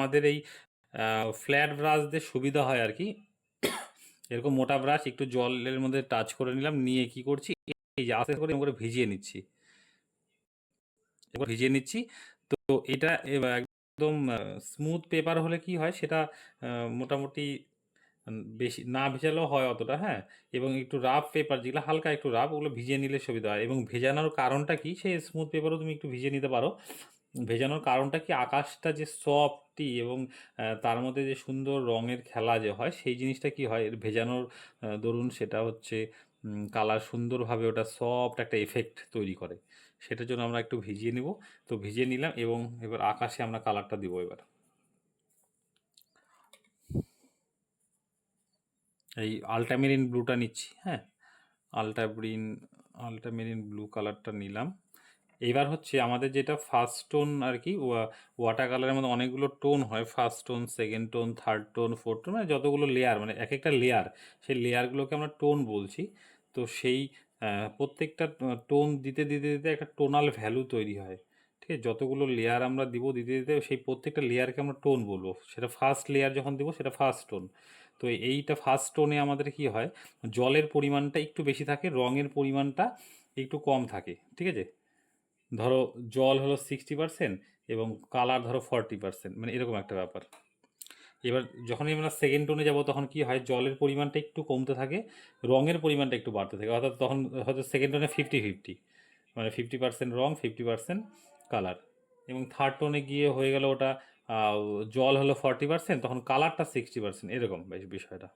আমাদের এই flat brush দিয়ে সুবিধা হয় আর কি। এরকম মোটা ব্রাশ একটু জলের মধ্যে টাচ করে নিলাম, নিয়ে কি করছি, এই যে আস্তে করে এরকম করে ভিজিয়ে নিচ্ছি, এবার ভিজিয়ে নিচ্ছি। তো এটা একদম স্মুথ পেপার হলে কি হয় সেটা মোটামুটি বেশি না ভেজালেও হয় অতটা, হ্যাঁ। এবং একটু রাফ পেপার যেগুলো হালকা একটু রাফ, ওগুলো ভিজিয়ে নিলে সুবিধা হয়। এবং ভেজানোর কারণটা কি, সেই স্মুথ পেপারও তুমি একটু ভিজিয়ে নিতে পারো। ভেজানোর কারণটা কি, আকাশটা যে সফটই এবং তার মধ্যে যে সুন্দর রঙের খেলা যে হয়, সেই জিনিসটা কি হয় এর ভেজানোর দরুন সেটা হচ্ছে কালার সুন্দরভাবে ওটা সফট একটা এফেক্ট তৈরি করে। সেটার জন্য আমরা একটু ভিজিয়ে নিব। তো ভিজিয়ে নিলাম এবং এবার আকাশে আমরা কালারটা দিব। এবার এই আল্টামেরিন ব্লুটা নিচ্ছি, হ্যাঁ। আল্টামেরিন আল্টামেরিন ব্লু কালারটা নিলাম। এইবার হচ্ছে আমাদের যেটা ফার্স্ট টোন আর কি, ওয়াটার কালারের মধ্যে অনেকগুলো টোন হয়, first tone, second tone, third tone, fourth tone, মানে যতগুলো লেয়ার, মানে এক একটা লেয়ার, সেই লেয়ারগুলোকে আমরা টোন বলছি। তো সেই প্রত্যেকটা টোন দিতে দিতে দিতে একটা টোনাল ভ্যালু তৈরি হয়, ঠিক আছে। যতগুলো লেয়ার আমরা দিব দিতে দিতে সেই প্রত্যেকটা লেয়ারকে আমরা টোন বলবো। সেটা ফার্স্ট লেয়ার যখন দিব সেটা ফার্স্ট টোন। তো এইটা ফার্স্ট টোনে আমাদের কি হয়, জলের পরিমাণটা একটু বেশি থাকে, রঙের পরিমাণটা একটু কম থাকে, ঠিক আছে। ধরো জল হলো 60% এবং কালার ধরো 40%, মানে এরকম একটা ব্যাপার। এবার যখনই আমরা সেকেন্ড টোনে যাব তখন কি হয়, জলের পরিমাণটা একটু কমতে থাকে, রঙের পরিমাণটা একটু বাড়তে থাকে। অর্থাৎ তখন হয়তো সেকেন্ড টোনে 50-50, মানে 50% রং, 50% কালার। এবং থার্ড টোনে গিয়ে হয়ে গেল ওটা জল হলো 40%, তখন কালারটা 60%, এরকম বেশ বিষয়টা।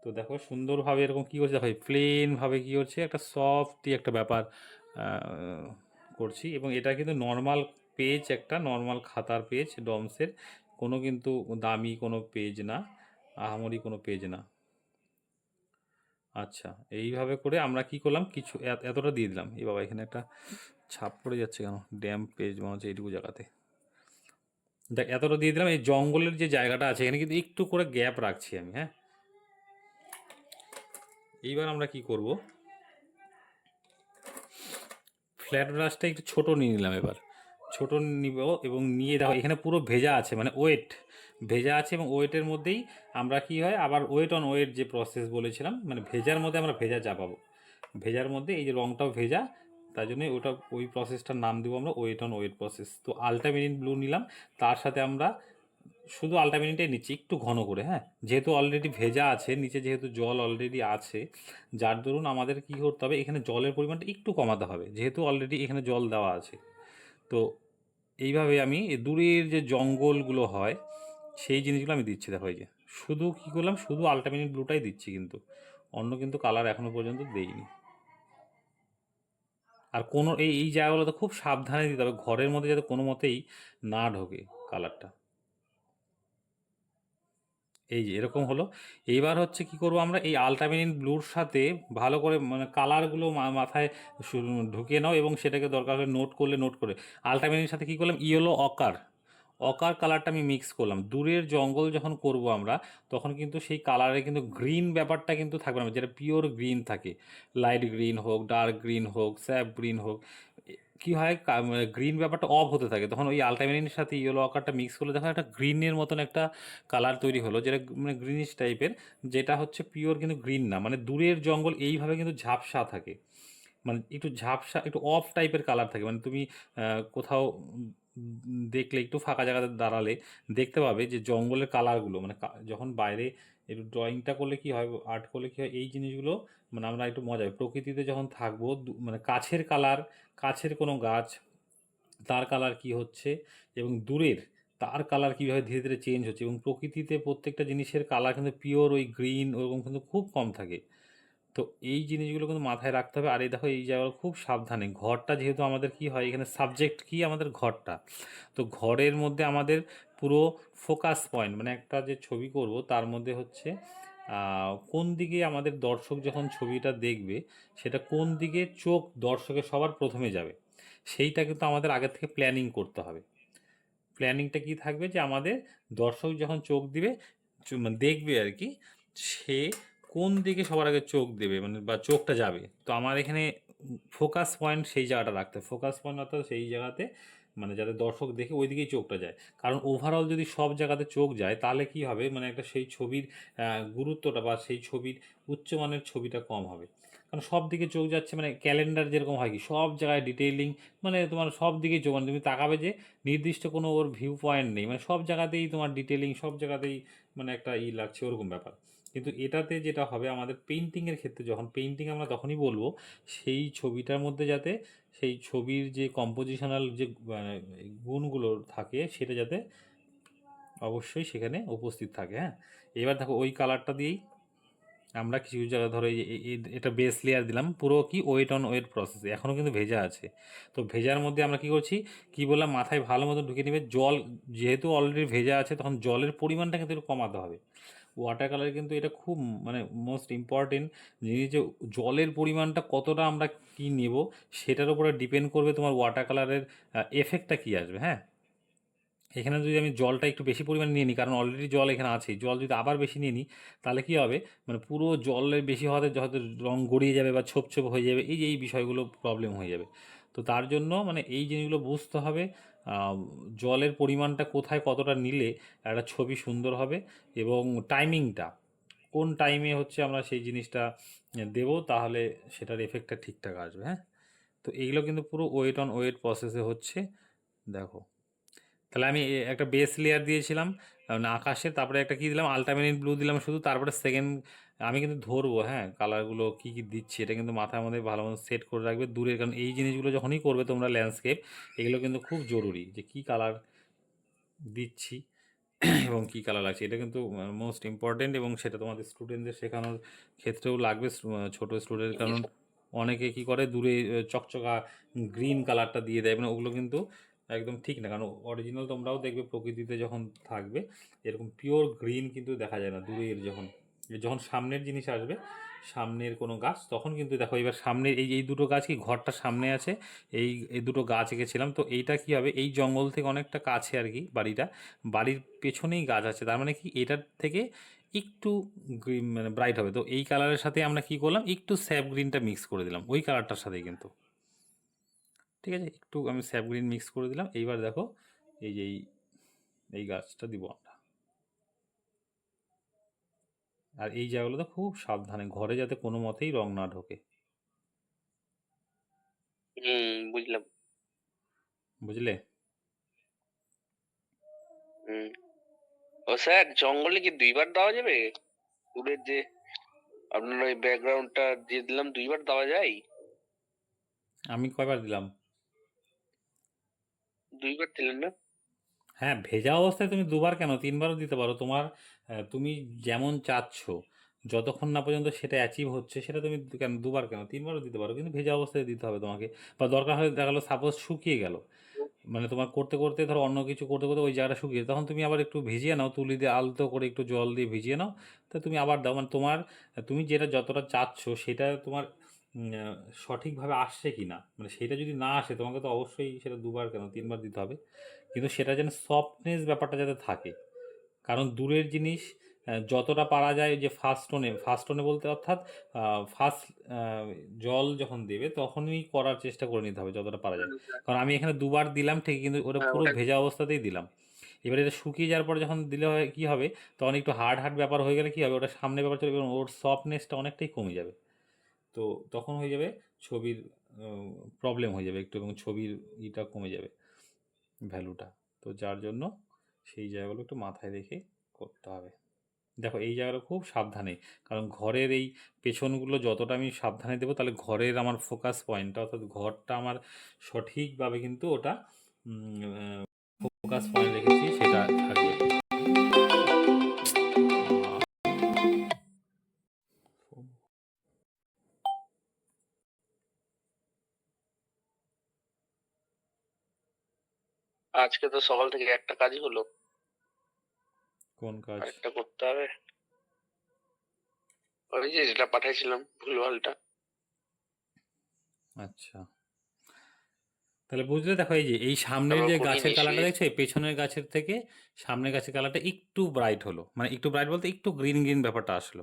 তো দেখো সুন্দরভাবে এরকম কী করছে, দেখো প্লেনভাবে কী করছে, একটা সফটই একটা ব্যাপার করছি। এবং এটা কিন্তু নর্মাল পেজ, একটা নর্মাল খাতার পেজ, ডমসের, কোনো কিন্তু দামি কোনো পেজ না, আহামরি কোনো পেজ না। আচ্ছা, এইভাবে করে আমরা কি করলাম, কিছু এতটা দিয়ে দিলাম। এই বাবা, এখানে একটা ছাপ পড়ে যাচ্ছে কেন, ড্যাম্প পেজ মনে হচ্ছে এইটুকু জায়গাতে। দেখ, এতটা দিয়ে দিলাম। এই জঙ্গলের যে জায়গাটা আছে এখানে কিন্তু একটু করে গ্যাপ রাখছি আমি, হ্যাঁ। এইবার আমরা কি করব, ফ্ল্যাট ব্রাশটা একটু ছোট নিয়ে নিলাম। এবার ছোট নিব এবং নিয়ে দেখো এখানে পুরো ভেজা আছে, মানে ওয়েট ভেজা আছে, এবং ওয়েটের মধ্যেই আমরা কি হয় আবার ওয়েট অন ওয়েট যে প্রসেস বলেছিলাম, মানে ভেজার মধ্যে আমরা ভেজা চাপাবো। ভেজার মধ্যে এই যে রঙটাও ভেজা, তার জন্য ওটা ওই প্রসেসটার নাম দেবো আমরা ওয়েট অন ওয়েট প্রসেস। তো আল্টামেরিন ব্লু নিলাম, তার সাথে আমরা শুধু আল্টামেরিনটাই নিচ্ছি একটু ঘন করে, হ্যাঁ। যেহেতু অলরেডি ভেজা আছে নিচে, যেহেতু জল অলরেডি আছে, যার দরুন আমাদের কি করতে হবে, এখানে জলের পরিমাণটা একটু কমাতে হবে, যেহেতু অলরেডি এখানে জল দেওয়া আছে। তো এইভাবে আমি দূরের যে জঙ্গলগুলো হয় সেই জিনিসগুলো আমি দিচ্ছি। দেখো এই যে শুধু কী করলাম, শুধু আল্টামেরিন ব্লুটাই দিচ্ছি, কিন্তু অন্য কিন্তু কালার এখনও পর্যন্ত দেইনি। আর কোনো এই জায়গাগুলোতে খুব সাবধানে দিতে হবে, ঘরের মধ্যে যাতে কোনো মতেই না ঢোকে কালারটা। এই যে এরকম হলো। এইবার হচ্ছে কি করব, আমরা এই আল্টামেরিন ব্লুর সাথে ভালো করে মানে কালারগুলো মাথায় ঢুকিয়ে নাও, এবং সেটাকে দরকার হলে নোট করলে নোট করে। আল্টামেরিনের সাথে কি করলাম, ইয়েলো অকার, অকার কালারটা আমি মিক্স করলাম। দূরের জঙ্গল যখন করব আমরা, তখন কিন্তু সেই কালারে কিন্তু গ্রিন ব্যাপারটা কিন্তু থাকবে না, যেটা পিওর গ্রিন থাকে। লাইট গ্রিন হোক, ডার্ক গ্রিন হোক, স্যাপ গ্রিন হোক, কি হয় গ্রিন ব্যাপারটা অফ হতে থাকে। তখন ওই আল্টামেরিনের সাথে ইয়েলো আকারটা মিক্স করলে দেখা একটা গ্রিনের মতন একটা কালার তৈরি হলো, যেটা মানে গ্রিনিশ টাইপের, যেটা হচ্ছে পিওর কিন্তু গ্রিন না। মানে দূরের জঙ্গল এইভাবে কিন্তু ঝাপসা থাকে, মানে একটু ঝাপসা, একটু অফ টাইপের কালার থাকে। মানে তুমি কোথাও দেখলে, একটু ফাঁকা জায়গাতে দাঁড়ালে দেখতে পাবে যে জঙ্গলের কালারগুলো, মানে যখন বাইরে একটু ড্রয়িংটা করলে কি হয়, আর্ট করলে কি হয়, এই জিনিসগুলো মানে আমরা একটু মজা হয় প্রকৃতিতে যখন থাকবো, মানে কাছের কালার, কাছের কোনো গাছ, তার কালার কি হচ্ছে, এবং দূরের তার কালার কীভাবে ধীরে ধীরে চেঞ্জ হচ্ছে। এবং প্রকৃতিতে প্রত্যেকটা জিনিসের কালার কিন্তু পিওর ওই গ্রিন ওরকম কিন্তু খুব কম থাকে। তো এই জিনিসগুলো কিন্তু মাথায় রাখতে হবে। আর এই দেখো এই জায়গাগুলো খুব সাবধানে, ঘরটা যেহেতু আমাদের কি হয়, এখানে সাবজেক্ট কি আমাদের ঘরটা, তো ঘরের মধ্যে আমাদের পুরো ফোকাস পয়েন্ট, মানে একটা যে ছবি করব তার মধ্যে হচ্ছে কোন দিকে আমাদের দর্শক যখন ছবিটা দেখবে, সেটা কোন দিকে চোখ দর্শকের সবার প্রথমে যাবে, সেইটা কিন্তু আমাদের আগে থেকে প্ল্যানিং করতে হবে। প্ল্যানিংটা কি থাকবে, যে আমাদের দর্শক যখন চোখ দিবে, মানে দেখবে আর কি, সে কোন দিকে সবার আগে চোখ দেবে, মানে বা চোখটা যাবে। তো আমার এখানে ফোকাস পয়েন্ট সেই জায়গাটা রাখতে হবে। ফোকাস পয়েন্ট অর্থাৎ সেই জায়গাতে মানে যাতে দর্শক দেখে ওই দিকেই চোখটা যায়। কারণ ওভারঅল যদি সব জায়গাতে চোখ যায় তাহলে কি হবে, মানে একটা সেই ছবির গুরুত্বটা বা সেই ছবির উচ্চমানের ছবিটা কম হবে। কারণ সব দিকে চোখ যাচ্ছে, মানে ক্যালেন্ডার যেরকম হয় কি সব জায়গায় ডিটেইলিং, মানে তোমার সব দিকেই চোখ, মানে তুমি তাকাবে যে নির্দিষ্ট কোনো ওর ভিউ পয়েন্ট নেই, মানে সব জায়গাতেই তোমার ডিটেইলিং, সব জায়গাতেই মানে একটা লাগছে ওরকম ব্যাপার। কিন্তু এটাতে যেটা হবে আমাদের পেইন্টিংয়ের ক্ষেত্রে, যখন পেইন্টিং আমরা তখনই বলবো সেই ছবিটার মধ্যে যাতে সেই ছবির যে কম্পোজিশনাল যে গুণগুলো থাকে সেটা যাতে অবশ্যই সেখানে উপস্থিত থাকে। হ্যাঁ, এবার দেখো ওই কালারটা দিয়েই আমরা কিছু কিছু জায়গায় ধরো এটা বেস লেয়ার দিলাম, পুরো কি ওয়েট অন ওয়েট প্রসেসে, এখনও কিন্তু ভেজা আছে। তো ভেজার মধ্যে আমরা কি করছি, কি বললাম, মাথায় ভালো মতো ঢুকে নেবে জল, যেহেতু অলরেডি ভেজা আছে তখন জলের পরিমাণটা কিন্তু একটু কমাতে হবে। ওয়াটার কালার কিন্তু এটা খুব মানে মোস্ট ইম্পর্টেন্ট জিনিস, যে জলের পরিমাণটা কতটা আমরা কি নেব সেটার উপরে ডিপেন্ড করবে তোমার ওয়াটার কালারের এফেক্টটা কী আসবে। হ্যাঁ, এখানে যদি আমি জলটা একটু বেশি পরিমাণে নিয়ে নিই, কারণ অলরেডি জল এখানে আছেই, জল যদি আবার বেশি নিয়ে নিই তাহলে কী হবে, মানে পুরো জলের বেশি হওয়াতে হয়তো রং গড়িয়ে যাবে বা ছোপ ছোপ হয়ে যাবে, এই যে এই বিষয়গুলো প্রবলেম হয়ে যাবে। তো তার জন্য মানে এই জিনিসগুলো বুঝতে হবে, জলের পরিমাণটা কোথায় কতটা নিলে একটা ছবি সুন্দর হবে, এবং টাইমিংটা কোন টাইমে হচ্ছে আমরা সেই জিনিসটা দেবো, তাহলে সেটার এফেক্টটা ঠিকঠাক আসবে। হ্যাঁ, তো এইগুলো কিন্তু পুরো ওয়েট অন ওয়েট প্রসেসে হচ্ছে। দেখো, তাহলে আমি একটা বেস লেয়ার দিয়েছিলাম আকাশে, তারপরে একটা কী দিলাম, আলট্রামেরিন ব্লু দিলাম শুধু, তারপরে সেকেন্ড আমি কিন্তু ধরবো, হ্যাঁ, কালারগুলো কী কী দিচ্ছি এটা কিন্তু মাথার মধ্যে ভালো মতো সেট করে রাখবে দূরের, কারণ এই জিনিসগুলো যখনই করবে তোমরা ল্যান্ডস্কেপ, এগুলো কিন্তু খুব জরুরি যে কী কালার দিচ্ছি এবং কী কালার লাগছে, এটা কিন্তু মোস্ট ইম্পর্টেন্ট, এবং সেটা তোমাদের স্টুডেন্টদের শেখানোর ক্ষেত্রেও লাগবে, ছোটো স্টুডেন্ট, কারণ অনেকে কি করে দূরে চকচকা গ্রিন কালারটা দিয়ে দেয়, মানে ওগুলো কিন্তু একদম ঠিক না, কারণ অরিজিনাল তোমরাও দেখবে প্রকৃতিতে যখন থাকবে এরকম পিওর গ্রিন কিন্তু দেখা যায় না দূরের, যখন যখন সামনের জিনিস আসবে, সামনের কোনো গাছ, তখন কিন্তু দেখো এবার সামনের এই এই দুটো গাছ কি ঘরটা সামনে আছে, এই এই দুটো গাছ এঁকেছিলাম, তো এইটা কি হবে, এই জঙ্গল থেকে অনেকটা কাছে আর কি বাড়িটা, বাড়ির পেছনেই গাছ আছে, তার মানে কি এটার থেকে একটু গ্রিন মানে ব্রাইট হবে। তো এই কালারের সাথে আমরা কি করলাম, একটু স্যাপ গ্রিনটা মিক্স করে দিলাম ওই কালারটার সাথেই কিন্তু, ঠিক আছে, একটু আমি স্যাপ গ্রিন মিক্স করে দিলাম। এইবার দেখো এই যে এই গাছটা দিব আমরা, আর এই জায়গাগুলো তো খুব সাবধানে, ঘরে যাতে কোনো মতেই রং না ঢোকে, বুঝলাম। বুঝলে? হুম। ও স্যার, জঙ্গলে কি ২ বার দেওয়া যাবে? ফুলের যে আপনার ওই ব্যাকগ্রাউন্ডটা দিয়ে দিলাম, ২ বার দেওয়া যায়? আমি কয়বার দিলাম? ২ বার দিলেন না? হ্যাঁ, ভেজা অবস্থায় তুমি দুবার কেন, তিনবারও দিতে পারো, তোমার তুমি যেমন চাচ্ছ, যতক্ষণ না পর্যন্ত সেটা অ্যাচিভ হচ্ছে সেটা তুমি কেন দুবার কেন, তিনবারও দিতে পারো, কিন্তু ভেজা অবস্থায় দিতে হবে তোমাকে। বা দরকার হয় দেখা গেলো সাপোজ শুকিয়ে গেল, মানে তোমার করতে করতে ধরো অন্য কিছু করতে করতে ওই জায়গাটা শুকিয়ে, তখন তুমি আবার একটু ভিজিয়ে নাও, তুলি দিয়ে আলতো করে একটু জল দিয়ে ভিজিয়ে নাও, তা তুমি আবার দাও, মানে তোমার তুমি যেটা যতটা চাচ্ছ সেটা তোমার সঠিকভাবে আসছে কি না, মানে সেটা যদি না আসে তোমাকে তো অবশ্যই সেটা দুবার কেন তিনবার দিতে হবে, কিন্তু সেটা যেন সফটনেস ব্যাপারটা যাতে থাকে, কারণ দূরের জিনিস যতটা পারা যায় যে ফার্স্ট টোনে বলতে অর্থাৎ ফার্স্ট জল যখন দেবে তখনই করার চেষ্টা করে নিতে হবে যতটা পারা যায়, কারণ আমি এখানে দুবার দিলাম ঠিক, কিন্তু ওটা হ্যাঁ, পুরো ওটা ভেজা অবস্থাতেই দিলাম। এবারে এটা শুকিয়ে যাওয়ার পর যখন দিলে হয় কী হবে, তখন একটু হার্ড হার্ড ব্যাপার হয়ে গেলে কী হবে, ওটা সামনে ব্যাপার চলে এবং ওর সফটনেসটা অনেকটাই কমে যাবে। তো তখন হয়ে যাবে ছবির প্রবলেম হয়ে যাবে একটু, এবং ছবির ইটা কমে যাবে ভ্যালুটা। তো যার জন্য সেই জায়গাগুলো একটু মাথায় রেখে করতে হবে। দেখো এই জায়গাটা খুব সাবধানে, কারণ ঘরের এই পেছনগুলো যতটা আমি সাবধানে দেবো তাহলে ঘরের আমার ফোকাস পয়েন্টটা অর্থাৎ ঘরটা আমার সঠিকভাবে কিন্তু ওটা ফোকাস পয়েন্ট রেখেছি সেটা থাকবে। আজকে তো সকাল থেকে একটা কাজই হলো। কোন কাজ? আরেকটা করতে হবে। ওই যে যেটা পাঠাইছিলাম ভুলভালটা। আচ্ছা, তাহলে বুঝলে, দেখো এই যে এই সামনের তারপর যে গাছের করিনি, কালারটা শুয়ে দেখছো, এই পেছনের গাছের থেকে সামনের গাছের কালারটা একটু ব্রাইট হলো, মানে একটু ব্রাইট বলতে একটু গ্রিন গ্রিন ব্যাপারটা আসলো,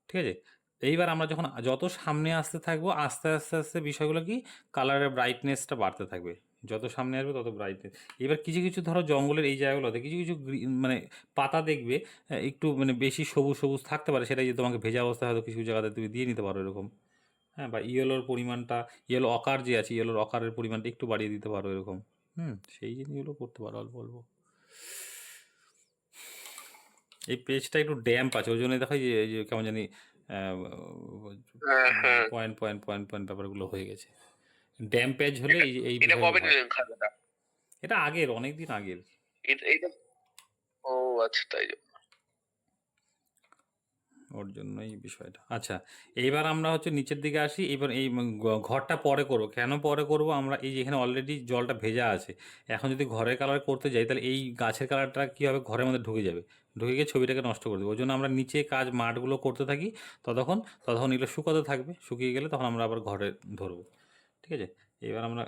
ঠিক আছে। এইবার আমরা যখন যত সামনে আসতে থাকবো আস্তে আস্তে আস্তে বিষয়গুলো কি কালারের ব্রাইটনেসটা বাড়তে থাকবে, যত সামনে আসবে তত ব্রাইটনেস। এবার কিছু কিছু ধরো জঙ্গলের এই জায়গাগুলোতে কিছু কিছু মানে পাতা দেখবে একটু মানে বেশি সবুজ সবুজ থাকতে পারে, সেটা যে তোমাকে ভেজা অবস্থায় হয়তো কিছু জায়গাতে তুমি দিয়ে নিতে পারো এরকম। হ্যাঁ, বা ইয়েলোর পরিমাণটা, ইয়েলো অকার যে আছে, ইয়েলোর অকারের পরিমাণটা একটু বাড়িয়ে দিতে পারো এরকম। সেই জিনিসগুলো করতে পারো অল্প অল্প। এই পেজটা একটু ড্যাম্প আছে, ওই জন্য দেখো এই যে কেমন জানি হ্যাঁ, হ্যাঁ। পয়েন্ট পয়েন্ট পয়েন্ট পয়েন্ট ব্যাপারগুলো হয়ে গেছে। ড্যাম্প পেজ হলে এটা এই এটা বিষয়গুলো কবে হয়। নিলেন খাতাটা? এটা আগের, অনেক দিন আগের। এটা ও আচ্ছা, তাই জন্য। ওর জন্যই বিষয়টা। আচ্ছা, এইবার আমরা হচ্ছে নিচের দিকে আসি। এবার এই ঘরটা পরে করবো। কেন পরে করব? আমরা এই যে এখানে অলরেডি জলটা ভেজা আছে, এখন যদি ঘরের কালার করতে যাই তাহলে এই গাছের কালারটা কী হবে, ঘরের মধ্যে ঢুকে যাবে, ঢুকে গিয়ে ছবিটাকে নষ্ট করে দেবে। ওই জন্য আমরা নিচে কাজ মাঠগুলো করতে থাকি, ততক্ষণ ততক্ষণ এগুলো শুকাতে থাকবে, শুকিয়ে গেলে তখন আমরা আবার ঘরে ধরবো। ঠিক আছে, এবার আমরা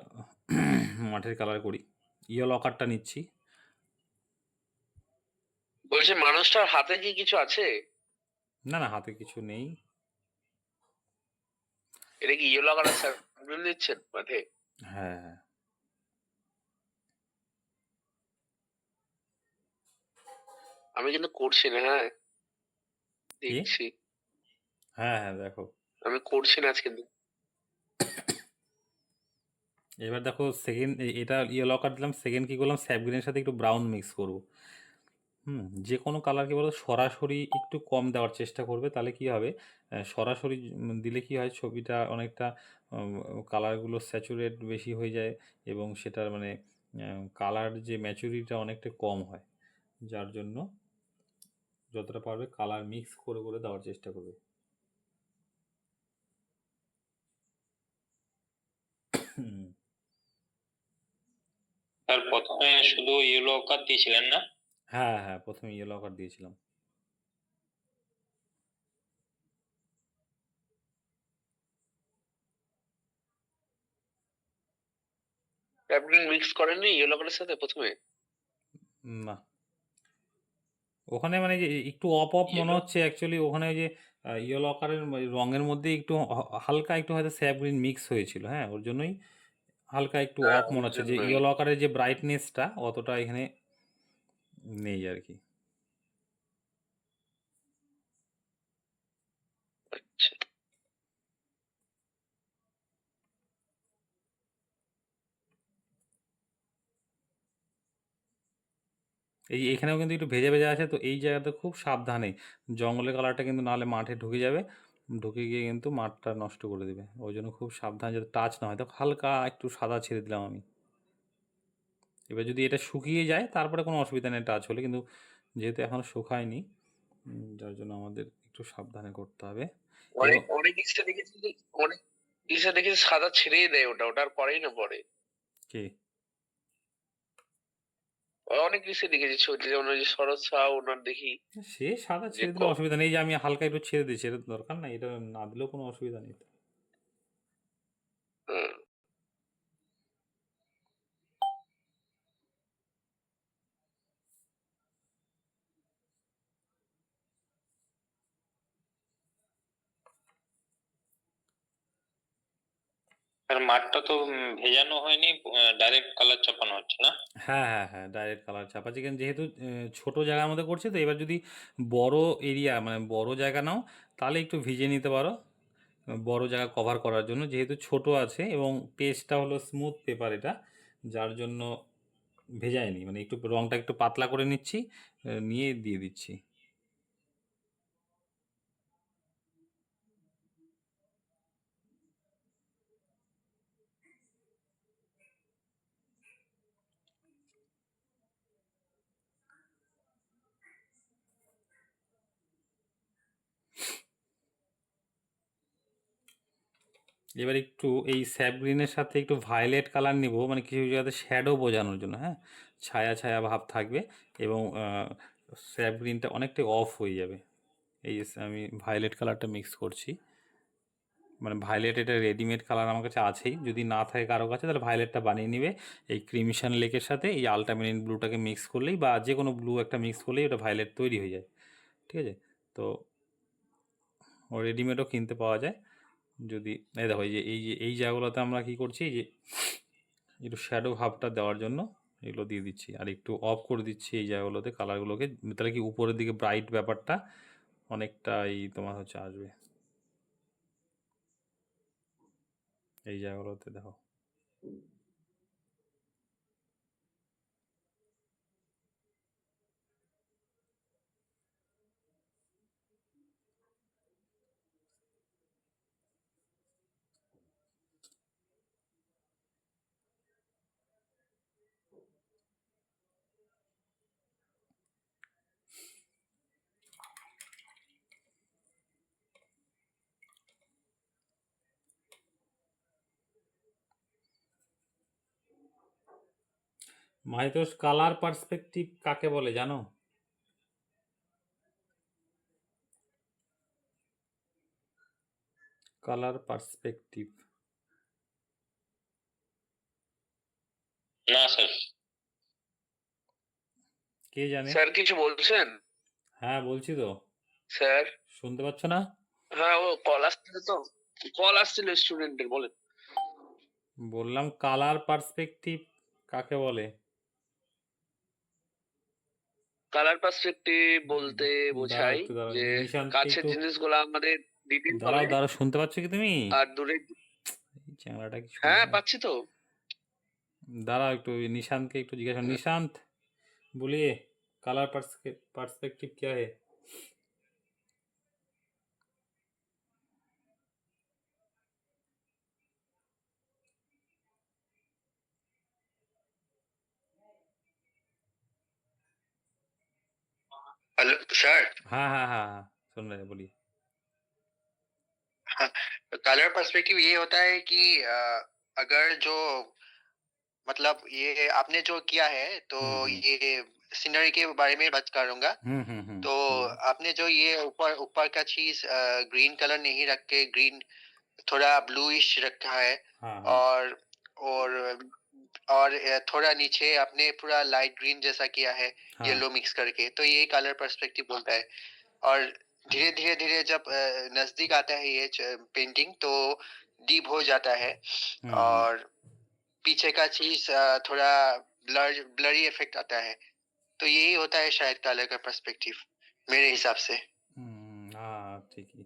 মাঠের কালার করি। ইয়েলো কার্ডটা নিচ্ছি। বলছি মানুষটার হাতে কি কিছু আছে? না না, হাতে কিছু নেই। এটা কি ইয়েলো কালার স্যাম্পল দিচ্ছেন মাঠে? হ্যাঁ হ্যাঁ। আমি কিন্তু করছি না, হ্যাঁ, কি? দেখছি। হ্যাঁ হ্যাঁ, দেখো। আমি করছি না আজ কিন্তু। এবার দেখো সেকেন্ড, এটা ইয়েলো কার্ড দিলাম, সেকেন্ড কী করলাম, স্যাপ গ্রিনের সাথে একটু ব্রাউন মিক্স করব। যে কোনো কালার কি বলো, সরাসরি একটু কম দেওয়ার চেষ্টা করবে, তাহলে কি হবে, সরাসরি দিলে কি হয়, ছবিটা অনেকটা কালারগুলো স্যাচুরেট বেশি হয়ে যায়, এবং সেটার মানে কালার যে ম্যাচুরিটিটা অনেকটা কম হয়। যার জন্য যতটা পারবে কালার মিক্স করে করে দেওয়ার চেষ্টা করবে। হুম। তার প্রথমে শুধু ইয়েলো কার্ড দিয়েছিলেন না? হ্যাঁ হ্যাঁ, প্রথমে ইয়েলো কার্ড দিয়েছিলাম। আপনি মিক্স করেননি ইয়েলো কালারের সাথে প্রথমে? না, ওখানে মানে যে একটু অপ অপ মনে ইয়েলো হচ্ছে অ্যাকচুয়ালি, ওখানে ওই যে ইয়েলো আকারের রঙের মধ্যে একটু হালকা একটু হয়তো স্যাপ গ্রিন মিক্স হয়েছিল, হ্যাঁ, ওর জন্যই হালকা একটু হ্যাঁ, অফ ওর মনে হচ্ছে, যে জন্যই। ইয়েলো আকারের যে ব্রাইটনেসটা অতটা এখানে নেই আর কি। আচ্ছা। এই এখানেও কিন্তু একটু ভেজা ভেজা আছে, তো এই জায়গাতে খুব সাবধানে, জঙ্গলের কালারটা কিন্তু নাহলে মাঠে ঢুকে যাবে, ঢুকে গিয়ে কিন্তু মাঠটা নষ্ট করে দেবে। ওই জন্য খুব সাবধানে যাতে টাচ না হয়। তো হালকা একটু সাদা ছেড়ে দিলাম আমি। এবার যদি এটা শুকিয়ে যায় তারপরে কোনো অসুবিধা নেই টাচ হলে, কিন্তু যেহেতু এখনও শুকায়নি, যার জন্য আমাদের একটু সাবধানে করতে হবে। এবং অনেক অনেক ইসে দেখেছি যে, অনেক ইসে দেখেছি সাদা ছেড়েই দেয়, ওটা আর করেই না পরে। কি, অনেক ইসে দেখেছি ছবি, যেমন ওই যে শরৎ সাহা ওনার দেখি সে সাদা যে ছেড়ে দিলে অসুবিধা নেই, এই যে আমি হালকা একটু ছেড়ে দিচ্ছি, এটা দরকার নাই, এটা না দিলেও কোনো অসুবিধা নেই তো। হুম। আর মাঠটা তো ভেজানো হয়নি, ডাইরেক্ট কালার চাপানো হচ্ছে না? হ্যাঁ হ্যাঁ হ্যাঁ, ডাইরেক্ট কালার চাপা চিকেন, যেহেতু ছোট জায়গার মধ্যে করছি, তো এবার যদি বড় এরিয়া মানে বড় জায়গা নাও তাহলে একটু ভিজে নিতে পারো, বড় জায়গা কভার করার জন্য। যেহেতু ছোট আছে এবং পেজটা হলো স্মুথ পেপার এটা, যার জন্য ভেজায়নি, মানে একটু রংটা একটু পাতলা করে নিচ্ছি, নিয়ে দিয়ে দিচ্ছি। এবার একটু এই স্যাপ গ্রিনের সাথে একটু ভায়োলেট কালার নিব, মানে কিছু জায়গাতে শ্যাডো বোঝানোর জন্য, হ্যাঁ, ছায়া ছায়া ভাব থাকবে, এবং স্যাপ গ্রিনটা অনেকটাই অফ হয়ে যাবে। এই যে আমি ভায়োলেট কালারটা মিক্স করছি, মানে ভায়োলেট এটা রেডিমেড কালার আমার কাছে আছেই, যদি না থাকে কারো কাছে তাহলে ভায়োলেটটা বানিয়ে নিবে। এই ক্রিমিশন লেকের সাথে এই আলটামেরিন ব্লুটাকে মিক্স করলেই, বা যে কোনো ব্লু একটা মিক্স করলেই ওটা ভায়োলেট তৈরি হয়ে যায়। ঠিক আছে, তো ও রেডিমেডও কিনতে পাওয়া যায়। যদি এই দেখো, এই যে এই জায়গাগুলোতে আমরা কি করছি, যে একটু শ্যাডো ভাবটা দেওয়ার জন্য এগুলো দিয়ে দিচ্ছি, আর একটু অফ করে দিচ্ছি এই জায়গাগুলোতে কালারগুলোকে, তাহলে কি উপরের দিকে ব্রাইট ব্যাপারটা অনেকটাই তোমার হচ্ছে আসবে এই জায়গাগুলোতে। দেখো মাইতোষ, কালার পার্সপেক্টিভ কাকে বলে জানো? কালার পার্সপেক্টিভ না স্যার। কে জানে? স্যার কিছু বলছেন? হ্যাঁ বলছি তো, স্যার, শুনতে পাচ্ছ না? হ্যাঁ ও কল আসছিল তো, কল আসছিল স্টুডেন্টের, বলেন। বললাম কালার পার্সপেক্টিভ কাকে বলে? কালার পার্সপেক্টিভ বলতে দাঁড়াও বোঝায় একটু, দাঁড়াও যে নিশান্তকে কাছের একটু, জিনিসগুলো আমাদের ডিটেল দাঁড়াও বলে, দাঁড়াও, শুনতে পাচ্ছ কি তুমি? আর দূরের, এই চ্যাংড়াটা কি শুনবে হ্যাঁ না? পাচ্ছি তো। দাঁড়াও একটু निशांत के একটু জিজ্ঞাসা, निशांत बोलिए कलर पर्सपेक्टिव क्या है? Hello sir. हाँ हाँ हाँ हाँ सुन रहे हैं, बोलिए। हाँ, कलर पर्सपेक्टिव ये होता है कि अगर जो मतलब ये आपने जो किया है तो हम्म ये सीनरी के बारे में बात करूंगा। तो बोलिए। आपने जो ये ऊपर ऊपर का चीज ग्रीन कलर नहीं रख के ग्रीन थोड़ा ब्लूइश रखा है। हाँ हाँ और थोड़ा नीचे आपने पूरा लाइट ग्रीन जैसा किया है हाँ येलो मिक्स करके, तो ये कलर पर्सपेक्टिव बोलता है। और धीरे धीरे धीरे जब नजदीक आता है ये पेंटिंग तो डीप हो जाता है हम्म और पीछे का चीज थोड़ा ब्लरी इफेक्ट आता है। तो यही होता है शायद कलर का पर्सपेक्टिव मेरे हिसाब से। हाँ ठीक ही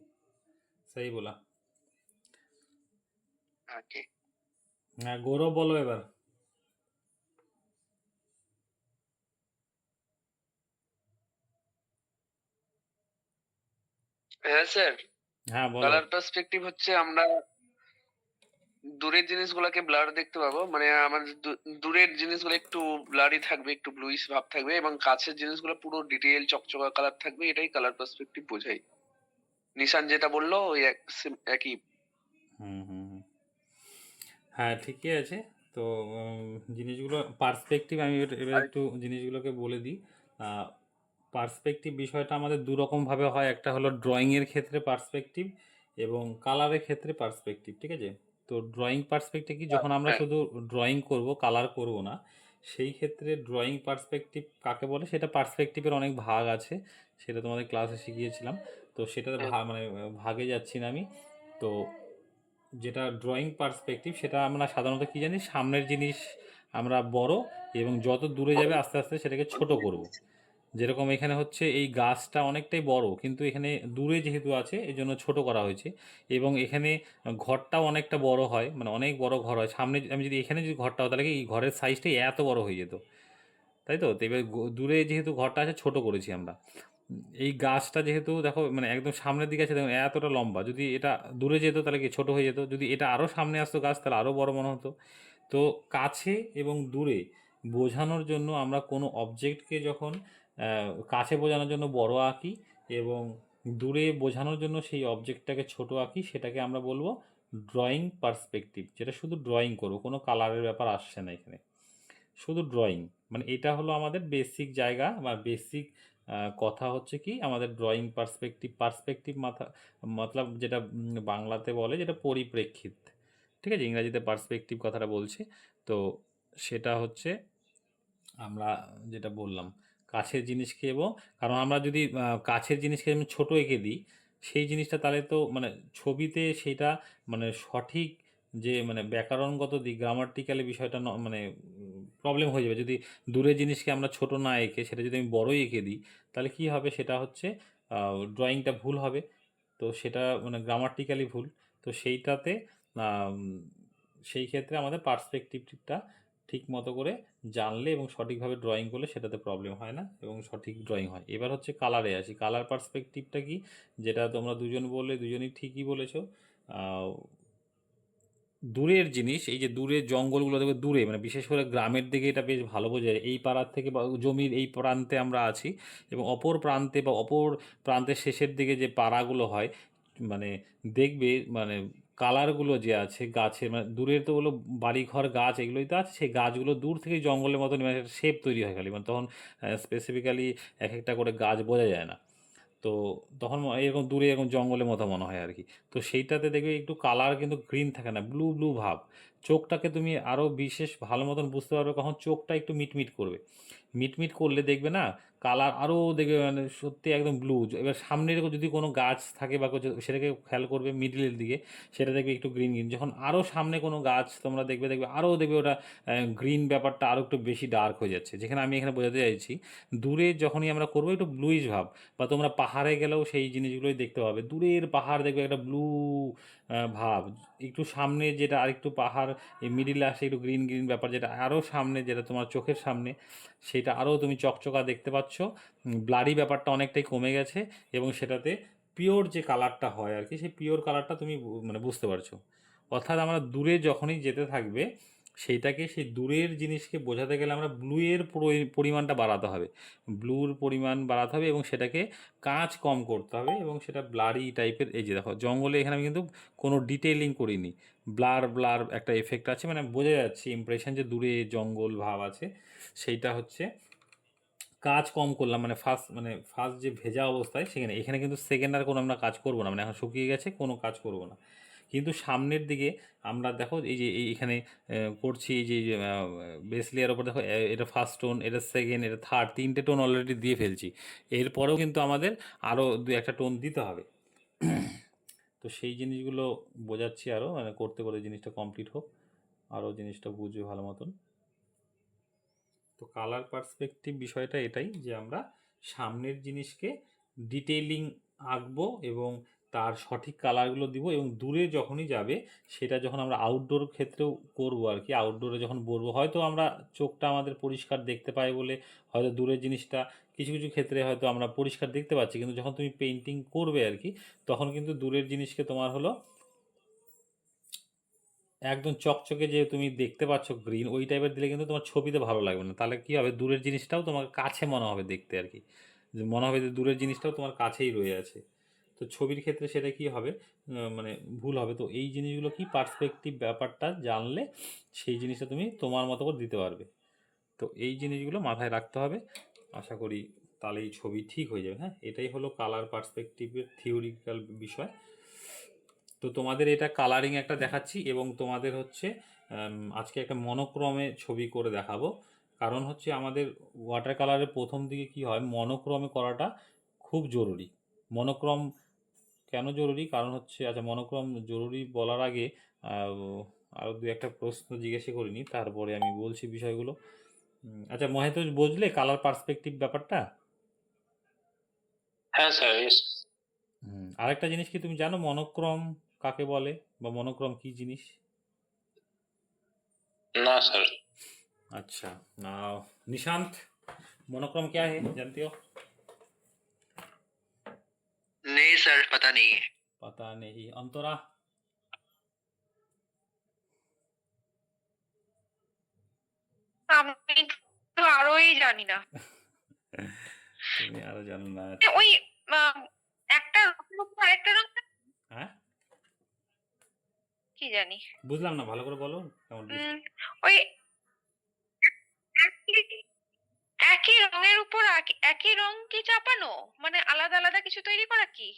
सही बोला। ओके। হ্যাঁ গৌরব বলো এবার। হ্যাঁ স্যার, হ্যাঁ বলো। কালার পার্সপেক্টিভ হচ্ছে আমরা দূরের জিনিসগুলোকে ব্লার দেখতে পাবো, মানে আমাদের দূরের জিনিসগুলো একটু ব্লারই থাকবে, একটু ব্লুইশ ভাব থাকবে, এবং কাছের জিনিসগুলো পুরো ডিটেইল চকচকা কালার থাকবে, এটাই কালার পার্সপেক্টিভ বোঝায়। নিশান যেটা বললো ওই একই। হুম হুম হুম। হ্যাঁ ঠিকই আছে। তো জিনিসগুলো পার্সপেক্টিভ, আমি এবার আর একটু জিনিসগুলোকে বলে দিই। পার্সপেক্টিভ বিষয়টা আমাদের দু রকমভাবে হয়, একটা হলো ড্রয়িংয়ের ক্ষেত্রে পার্সপেক্টিভ এবং কালারের ক্ষেত্রে পার্সপেক্টিভ, ঠিক আছে? তো ড্রয়িং পার্সপেক্টিভ কি, যখন আমরা হ্যাঁ, শুধু ড্রয়িং করব, কালার করব না, সেই ক্ষেত্রে ড্রয়িং পার্সপেক্টিভ কাকে বলে, সেটা পার্সপেক্টিভের অনেক ভাগ আছে, সেটা তোমাদের ক্লাসে শিখিয়েছিলাম। তো সেটাতে হ্যাঁ, মানে ভাগে যাচ্ছি না আমি। তো যেটা ড্রয়িং পার্সপেক্টিভ, সেটা আমরা সাধারণত কি জানি, সামনের জিনিস আমরা বড় এবং যত দূরে যাবে আস্তে আস্তে সেটাকে ছোট করব। যেরকম এখানে হচ্ছে এই গাছটা অনেকটাই বড়, কিন্তু এখানে দূরে যেহেতু আছে এই জন্য ছোট করা হয়েছে। এবং এখানে ঘরটাও অনেকটা বড় হয়, মানে অনেক বড় ঘর হয় সামনে। আমি যদি এখানে যদি ঘরটা হতো তাহলে কি এই ঘরের সাইজটাই এত বড় হয়ে যেত, তাই তো? তো এবার দূরে যেহেতু ঘরটা আছে ছোট করেছি আমরা। এই গাছটা যেহেতু দেখো মানে একদম সামনের দিকে আছে, দেখো এতটা লম্বা, যদি এটা দূরে যেত তাহলে কি ছোট হয়ে যেত, যদি এটা আরও সামনে আসতো গাছ তাহলে আরও বড় মনে হতো। তো কাছে এবং দূরে বোঝানোর জন্য আমরা কোনো অবজেক্টকে যখন কাছে বোঝানোর জন্য বড় আঁকি এবং দূরে বোঝানোর জন্য সেই অবজেক্টটাকে ছোট আঁকি, সেটাকে আমরা বলবো ড্রয়িং পার্সপেক্টিভ, যেটা শুধু ড্রয়িং করবো, কোনো কালারের ব্যাপার আসছে না এখানে, শুধু ড্রয়িং। মানে এটা হলো আমাদের বেসিক জায়গা বা বেসিক কথা হচ্ছে কি, আমাদের ড্রয়িং পার্সপেক্টিভ। পার্সপেক্টিভ মতলব যেটা বাংলাতে বলে যেটা পরিপ্রেক্ষিত, ঠিক আছে? ইংরাজিতে পার্সপেক্টিভ কথাটা বলছে। তো সেটা হচ্ছে আমরা যেটা বললাম, কাছের জিনিসকে, এবং কারণ আমরা যদি কাছের জিনিসকে আমি ছোট এঁকে দিই, সেই জিনিসটা তাহলে তো মানে ছবিতে সেটা মানে সঠিক যে মানে ব্যাকরণগত দিক গ্রামাটিক্যালি বিষয়টা মানে প্রবলেম হয়ে যাবে যদি দূরের জিনিসকে আমরা ছোট না এঁকে সেটা যদি আমি বড়ই এঁকে দিই তাহলে কি হবে সেটা হচ্ছে ড্রয়িংটা ভুল হবে। তো সেটা মানে গ্রামাটিক্যালি ভুল। তো সেইটাতে আম, সেই ক্ষেত্রে আমাদের পার্সপেক্টিভটা ঠিক মতো করে জানলে এবং সঠিকভাবে ড্রয়িং করলে সেটাতে প্রবলেম হয় না এবং সঠিক ড্রয়িং হয়। এবার হচ্ছে কালারে আসি। কালার পার্সপেক্টিভটা কি, যেটা তোমরা দুজন বললে দুজনই ঠিকই বলেছো। আহ, দূরের জিনিস, এই যে দূরের জঙ্গলগুলো দেখবে দূরে, মানে বিশেষ করে গ্রামের দিকে এটা বেশ ভালো বোঝা যায়। এই পাড়ার থেকে বা জমির এই প্রান্তে আমরা আছি এবং অপর প্রান্তে বা অপর প্রান্তের শেষের দিকে যে পাড়াগুলো হয়, মানে দেখবে মানে কালারগুলো যে আছে গাছের, মানে দূরের তো হলো বাড়িঘর গাছ এগুলোই তো আছে, সেই গাছগুলো দূর থেকে জঙ্গলের মতন মানে একটা শেপ তৈরি হয় খালি, মানে তখন স্পেসিফিক্যালি এক একটা করে গাছ বোঝা যায় না। তো তখন এরকম দূরে এরকম জঙ্গলের মতো মনে হয় আর কি। তো সেইটাতে দেখবে একটু কালার কিন্তু গ্রিন থাকে না, ব্লু ব্লু ভাব। চোখটাকে তুমি আরও বিশেষ ভালো মতন বুঝতে পারবে কখন চোখটা একটু মিটমিট করবে। মিটমিট করলে দেখবে না কালার আরও দেখবে মানে সত্যি একদম ব্লু। এবার সামনে এরকম যদি কোনো গাছ থাকে বা কিছু সেটাকে খেয়াল করবে মিডিলের দিকে, সেটা দেখবে একটু গ্রিন গ্রিন। যখন আরও সামনে কোনো গাছ তোমরা দেখবে দেখবে আরও দেখবে ওটা গ্রিন ব্যাপারটা আরও একটু বেশি ডার্ক হয়ে যাচ্ছে। যেখানে আমি এখানে বোঝাতে চাইছি দূরে যখনই আমরা করবো একটু ব্লুইশ ভাব, বা তোমরা পাহাড়ে গেলেও সেই জিনিসগুলোই দেখতে পাবে। দূরের পাহাড় দেখবে একটা ব্লু ভাব, একটু সামনে যেটা আরেকটু পাহাড় এই মিডিলে আসে একটু গ্রিন গ্রিন ব্যাপার, যেটা আরও সামনে যেটা তোমার চোখের সামনে সেটা আরও তুমি চকচকা দেখতে পাচ্ছ। ব্লারি ব্যাপারটা অনেকটাই কমে গেছে এবং সেটাতে পিওর যে কালারটা হয় আর কি, সেই পিওর কালারটা তুমি মানে বুঝতে পারছো। অর্থাৎ আমরা দূরে যখনই যেতে থাকবে সেইটাকে, সেই দূরের জিনিসকে বোঝাতে গেলে আমরা ব্লুয়ের পরিমাণটা বাড়াতে হবে, ব্লুর পরিমাণ বাড়াতে হবে এবং সেটাকে কাঁচ কম করতে হবে এবং সেটা ব্লারি টাইপের। এই যে দেখো জঙ্গলে এখানে আমি কিন্তু কোনো ডিটেইলিং করিনি, ব্লার ব্লার একটা এফেক্ট আছে, মানে বোঝা যাচ্ছে ইমপ্রেশন যে দূরে জঙ্গল ভাব আছে। সেইটা হচ্ছে কাজ কম করলাম, মানে ফার্স্ট যে ভেজা অবস্থায় সেখানে, এখানে কিন্তু সেকেন্ড আর কোনো আমরা কাজ করবো না, মানে এখন শুকিয়ে গেছে কোনো কাজ করবো না। কিন্তু সামনের দিকে আমরা দেখো এই যে এখানে করছি, এই যে বেস লেয়ার ওপর দেখো এটা ফার্স্ট টোন, এটা সেকেন্ড, এটা থার্ড, তিনটে টোন অলরেডি দিয়ে ফেলছি। এরপরেও কিন্তু আমাদের আরও দু একটা টোন দিতে হবে। তো সেই জিনিসগুলো বোঝাচ্ছি আরও, মানে করতে করতে জিনিসটা কমপ্লিট হোক, আরও জিনিসটা বুঝবে ভালো মতন। তো কালার পার্সপেক্টিভ বিষয়টা এটাই যে আমরা সামনের জিনিসকে ডিটেইলিং আঁকবো এবং তার সঠিক কালারগুলো দিব এবং দূরে যখনই যাবে সেটা যখন আমরা আউটডোর ক্ষেত্রেও করবো আর কি, আউটডোরে যখন বলবো হয়তো আমরা চোখটা আমাদের পরিষ্কার দেখতে পাই বলে হয়তো দূরের জিনিসটা কিছু কিছু ক্ষেত্রে হয়তো আমরা পরিষ্কার দেখতে পাচ্ছি, কিন্তু যখন তুমি পেন্টিং করবে আর কি তখন কিন্তু দূরের জিনিসকে তোমার হলো একদম চকচকে যে তুমি দেখতে পাচ্ছ গ্রিন ওই টাইপের দিলে কিন্তু তোমার ছবিতে ভালো লাগবে না। তাহলে কি হবে, দূরের জিনিসটাও তোমার কাছে মনে হবে দেখতে আর কি, যে মনে হবে যে দূরের জিনিসটাও তোমার কাছেই রয়ে আছে। তো ছবির ক্ষেত্রে সেটা কি হবে, মানে ভুল হবে। তো এই জিনিসগুলো কি পার্সপেক্টিভ ব্যাপারটা জানলে সেই জিনিসটা তুমি তোমার মতো করে দিতে পারবে। তো এই জিনিসগুলো মাথায় রাখতে হবে, আশা করি তাহলে এই ছবি ঠিক হয়ে যাবে। হ্যাঁ, এটাই হলো কালার পার্সপেক্টিভের থিওরিক্যাল বিষয়। তো তোমাদের এটা কালারিং একটা দেখাচ্ছি এবং তোমাদের হচ্ছে আজকে একটা মনোক্রমে ছবি করে দেখাবো। কারণ হচ্ছে আমাদের ওয়াটার কালারের প্রথম দিকে কি হয়, মনোক্রমে করাটা খুব জরুরি। মনোক্রম কেন জরুরি, কারণ হচ্ছে আচ্ছা মনোক্রম জরুরি বলার আগে আরও দু একটা প্রশ্ন জিজ্ঞাসা করিনি, তারপরে আমি বলছি বিষয়গুলো। আচ্ছা মহেতোষ, বুঝলে কালার পার্সপেক্টিভ ব্যাপারটা? হ্যাঁ স্যার। আরেকটা জিনিস কি তুমি জানো মনোক্রম কাকে বলে বা মনোক্রম কি জিনিস? না স্যার। अच्छा, निशांत, मोनोक्रोम क्या है जानते हो? नहीं सर, पता नहीं है। पता नहीं। अंतरा? আমি তো আরোই জানি না। তুমি আরো জানো না? ওই একটা রঙের উপর আরেকটা রং হ্যাঁ, কি জানি। বুঝলাম না, ভালো করে বলো। কেমন ওই একই একই রঙের উপর একই রং কি চাপানো, মানে আলাদা আলাদা কিছু তৈরি করা কি?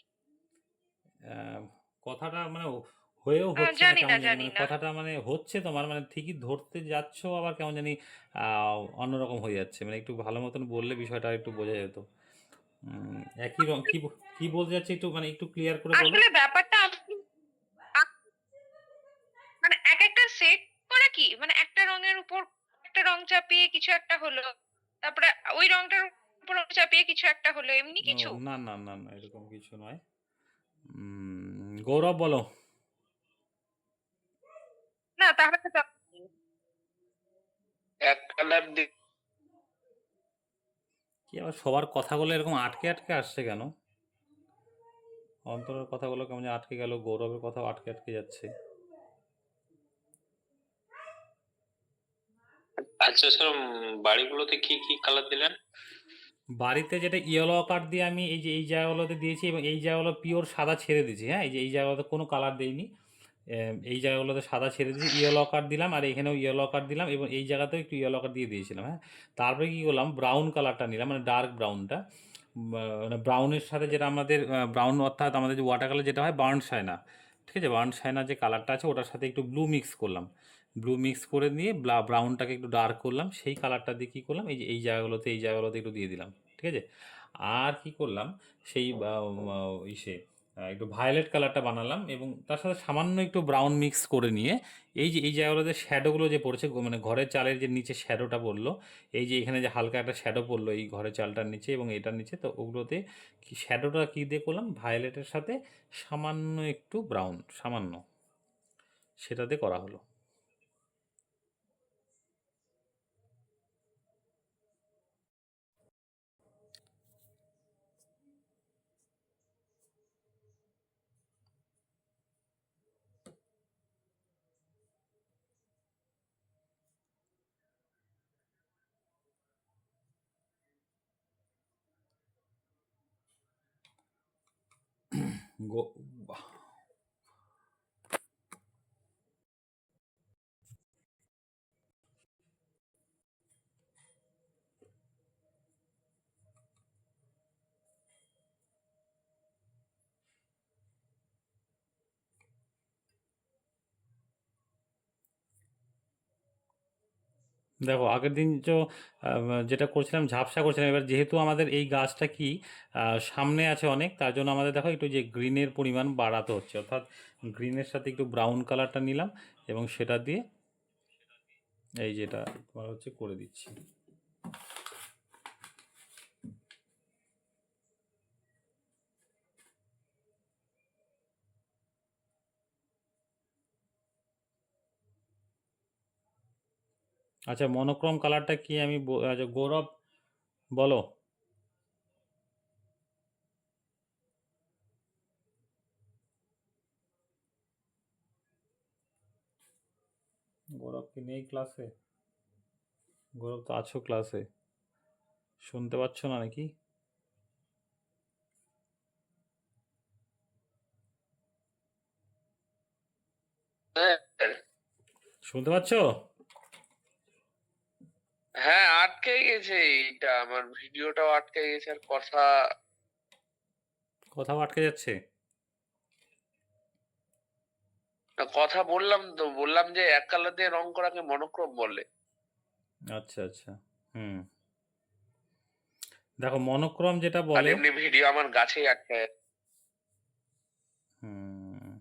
কথাটা মানে হয়েও হচ্ছে না জানি কেমন না জানি, জানি মানে না। কথাটা মানে হচ্ছে তোমার মানে ঠিকই ধরতে যাচ্ছ, আবার কেমন জানি অন্যরকম হয়ে যাচ্ছে। মানে একটু ভালো মতন বললে বিষয়টা একটু বোঝা যেত। একই রং কি কি বলতে যাচ্ছে একটু মানে একটু ক্লিয়ার করে বলো। আসলে ব্যাপারটা আমি মানে কি? মানে একটা রঙের উপর একটা রং চাপিয়ে কিছু একটা হলো। তারপরে ওই রংটার উপর রং চাপিয়ে কিছু একটা হলো। এমনি ও কিছু? না না না না, এরকম কিছু নয়। গৌরব বলো। না তাহলে তো এক কালার কি আবার সবার কথাগুলো এরকম আটকে আটকে আসছে কেন? অন্তরের কথাগুলো কেমন যেন আটকে গেল, গৌরবের কথাও আটকে আটকে যাচ্ছে। আচ্ছা স্যার, বাড়িগুলোতে কি কি কালার দিলেন? বাড়িতে যেটা ইয়েলো কার্ড দিয়ে আমি এই যে এই জায়গাগুলোতে দিয়েছি, এবং এই জায়গাগুলো পিওর সাদা ছেড়ে দিয়েছি। হ্যাঁ, এই যে এই জায়গাগুলোতে কোনো কালার দেইনি। এই জায়গাগুলোতে সাদা ছেড়ে দিয়েছি, ইয়েলো কার্ড দিলাম, আর এখানেও ইয়েলো কার্ড দিলাম, এবং এই জায়গাতেও একটু ইয়েলো কার্ড দিয়ে দিয়েছিলাম। হ্যাঁ, তারপরে কী করলাম, ব্রাউন কালারটা নিলাম, মানে ডার্ক ব্রাউনটা। মানে ব্রাউনের সাথে যেটা আমাদের ব্রাউন, অর্থাৎ আমাদের যে ওয়াটার কালার যেটা হয় বার্ন সাইনা, ঠিক আছে, বার্ন সাইনা যে কালারটা আছে ওটার সাথে একটু ব্লু মিক্স করলাম। ব্লু মিক্স করে নিয়ে ব্রাউনটাকে একটু ডার্ক করলাম, সেই কালারটা দিয়ে কী করলাম, এই যে এই জায়গাগুলোতে একটু দিয়ে দিলাম, ঠিক আছে। আর কি করলাম, সেই ইসে একটু ভায়োলেট কালারটা বানালাম, এবং তার সাথে সামান্য একটু ব্রাউন মিক্স করে নিয়ে এই যে এই জায়গাগুলোতে শ্যাডোগুলো যে পড়েছে, মানে ঘরের চালের যে নিচে শ্যাডোটা পড়লো, এই যে এখানে যে হালকা একটা শ্যাডো পড়লো এই ঘরের চালটার নিচে এবং এটার নিচে, তো ওগুলোতে কি শ্যাডোটা কী দিয়ে করলাম, ভায়োলেটের সাথে সামান্য একটু ব্রাউন, সামান্য, সেটাতে করা হলো। গো বাহ। দেখো আগের দিন তো যেটা করছিলাম ঝাপসা করছিলাম, এবার যেহেতু আমাদের এই গাছটা কি সামনে আছে অনেক, তার জন্য আমাদের দেখো একটু যে গ্রিনের পরিমাণ বাড়াতে হচ্ছে, অর্থাৎ গ্রিনের সাথে একটু ব্রাউন কালারটা নিলাম এবং সেটা দিয়ে এই যেটা তোমার হচ্ছে করে দিচ্ছি। আচ্ছা, মনোক্রোম কালারটা কি আমি আচ্ছা গৌরব বলো। গৌরব কি নেই ক্লাসে? গৌরব তো আছো ক্লাসে, শুনতে পাচ্ছ না নাকি? শুনতে পাচ্ছ? হ্যাঁ, আটকে গেছে এইটা, আমার ভিডিওটাও আটকে গেছে আর কোথাও আটকে যাচ্ছে? কথা বললাম তো, বললাম যে এক কালার দিয়ে রং করাকে মনোক্রোম বলে। আচ্ছা আচ্ছা। হুম, দেখো মনোক্রোম যেটা আর বলে, এমনি ভিডিও আমার গাছেই আটকে আছে। হুম,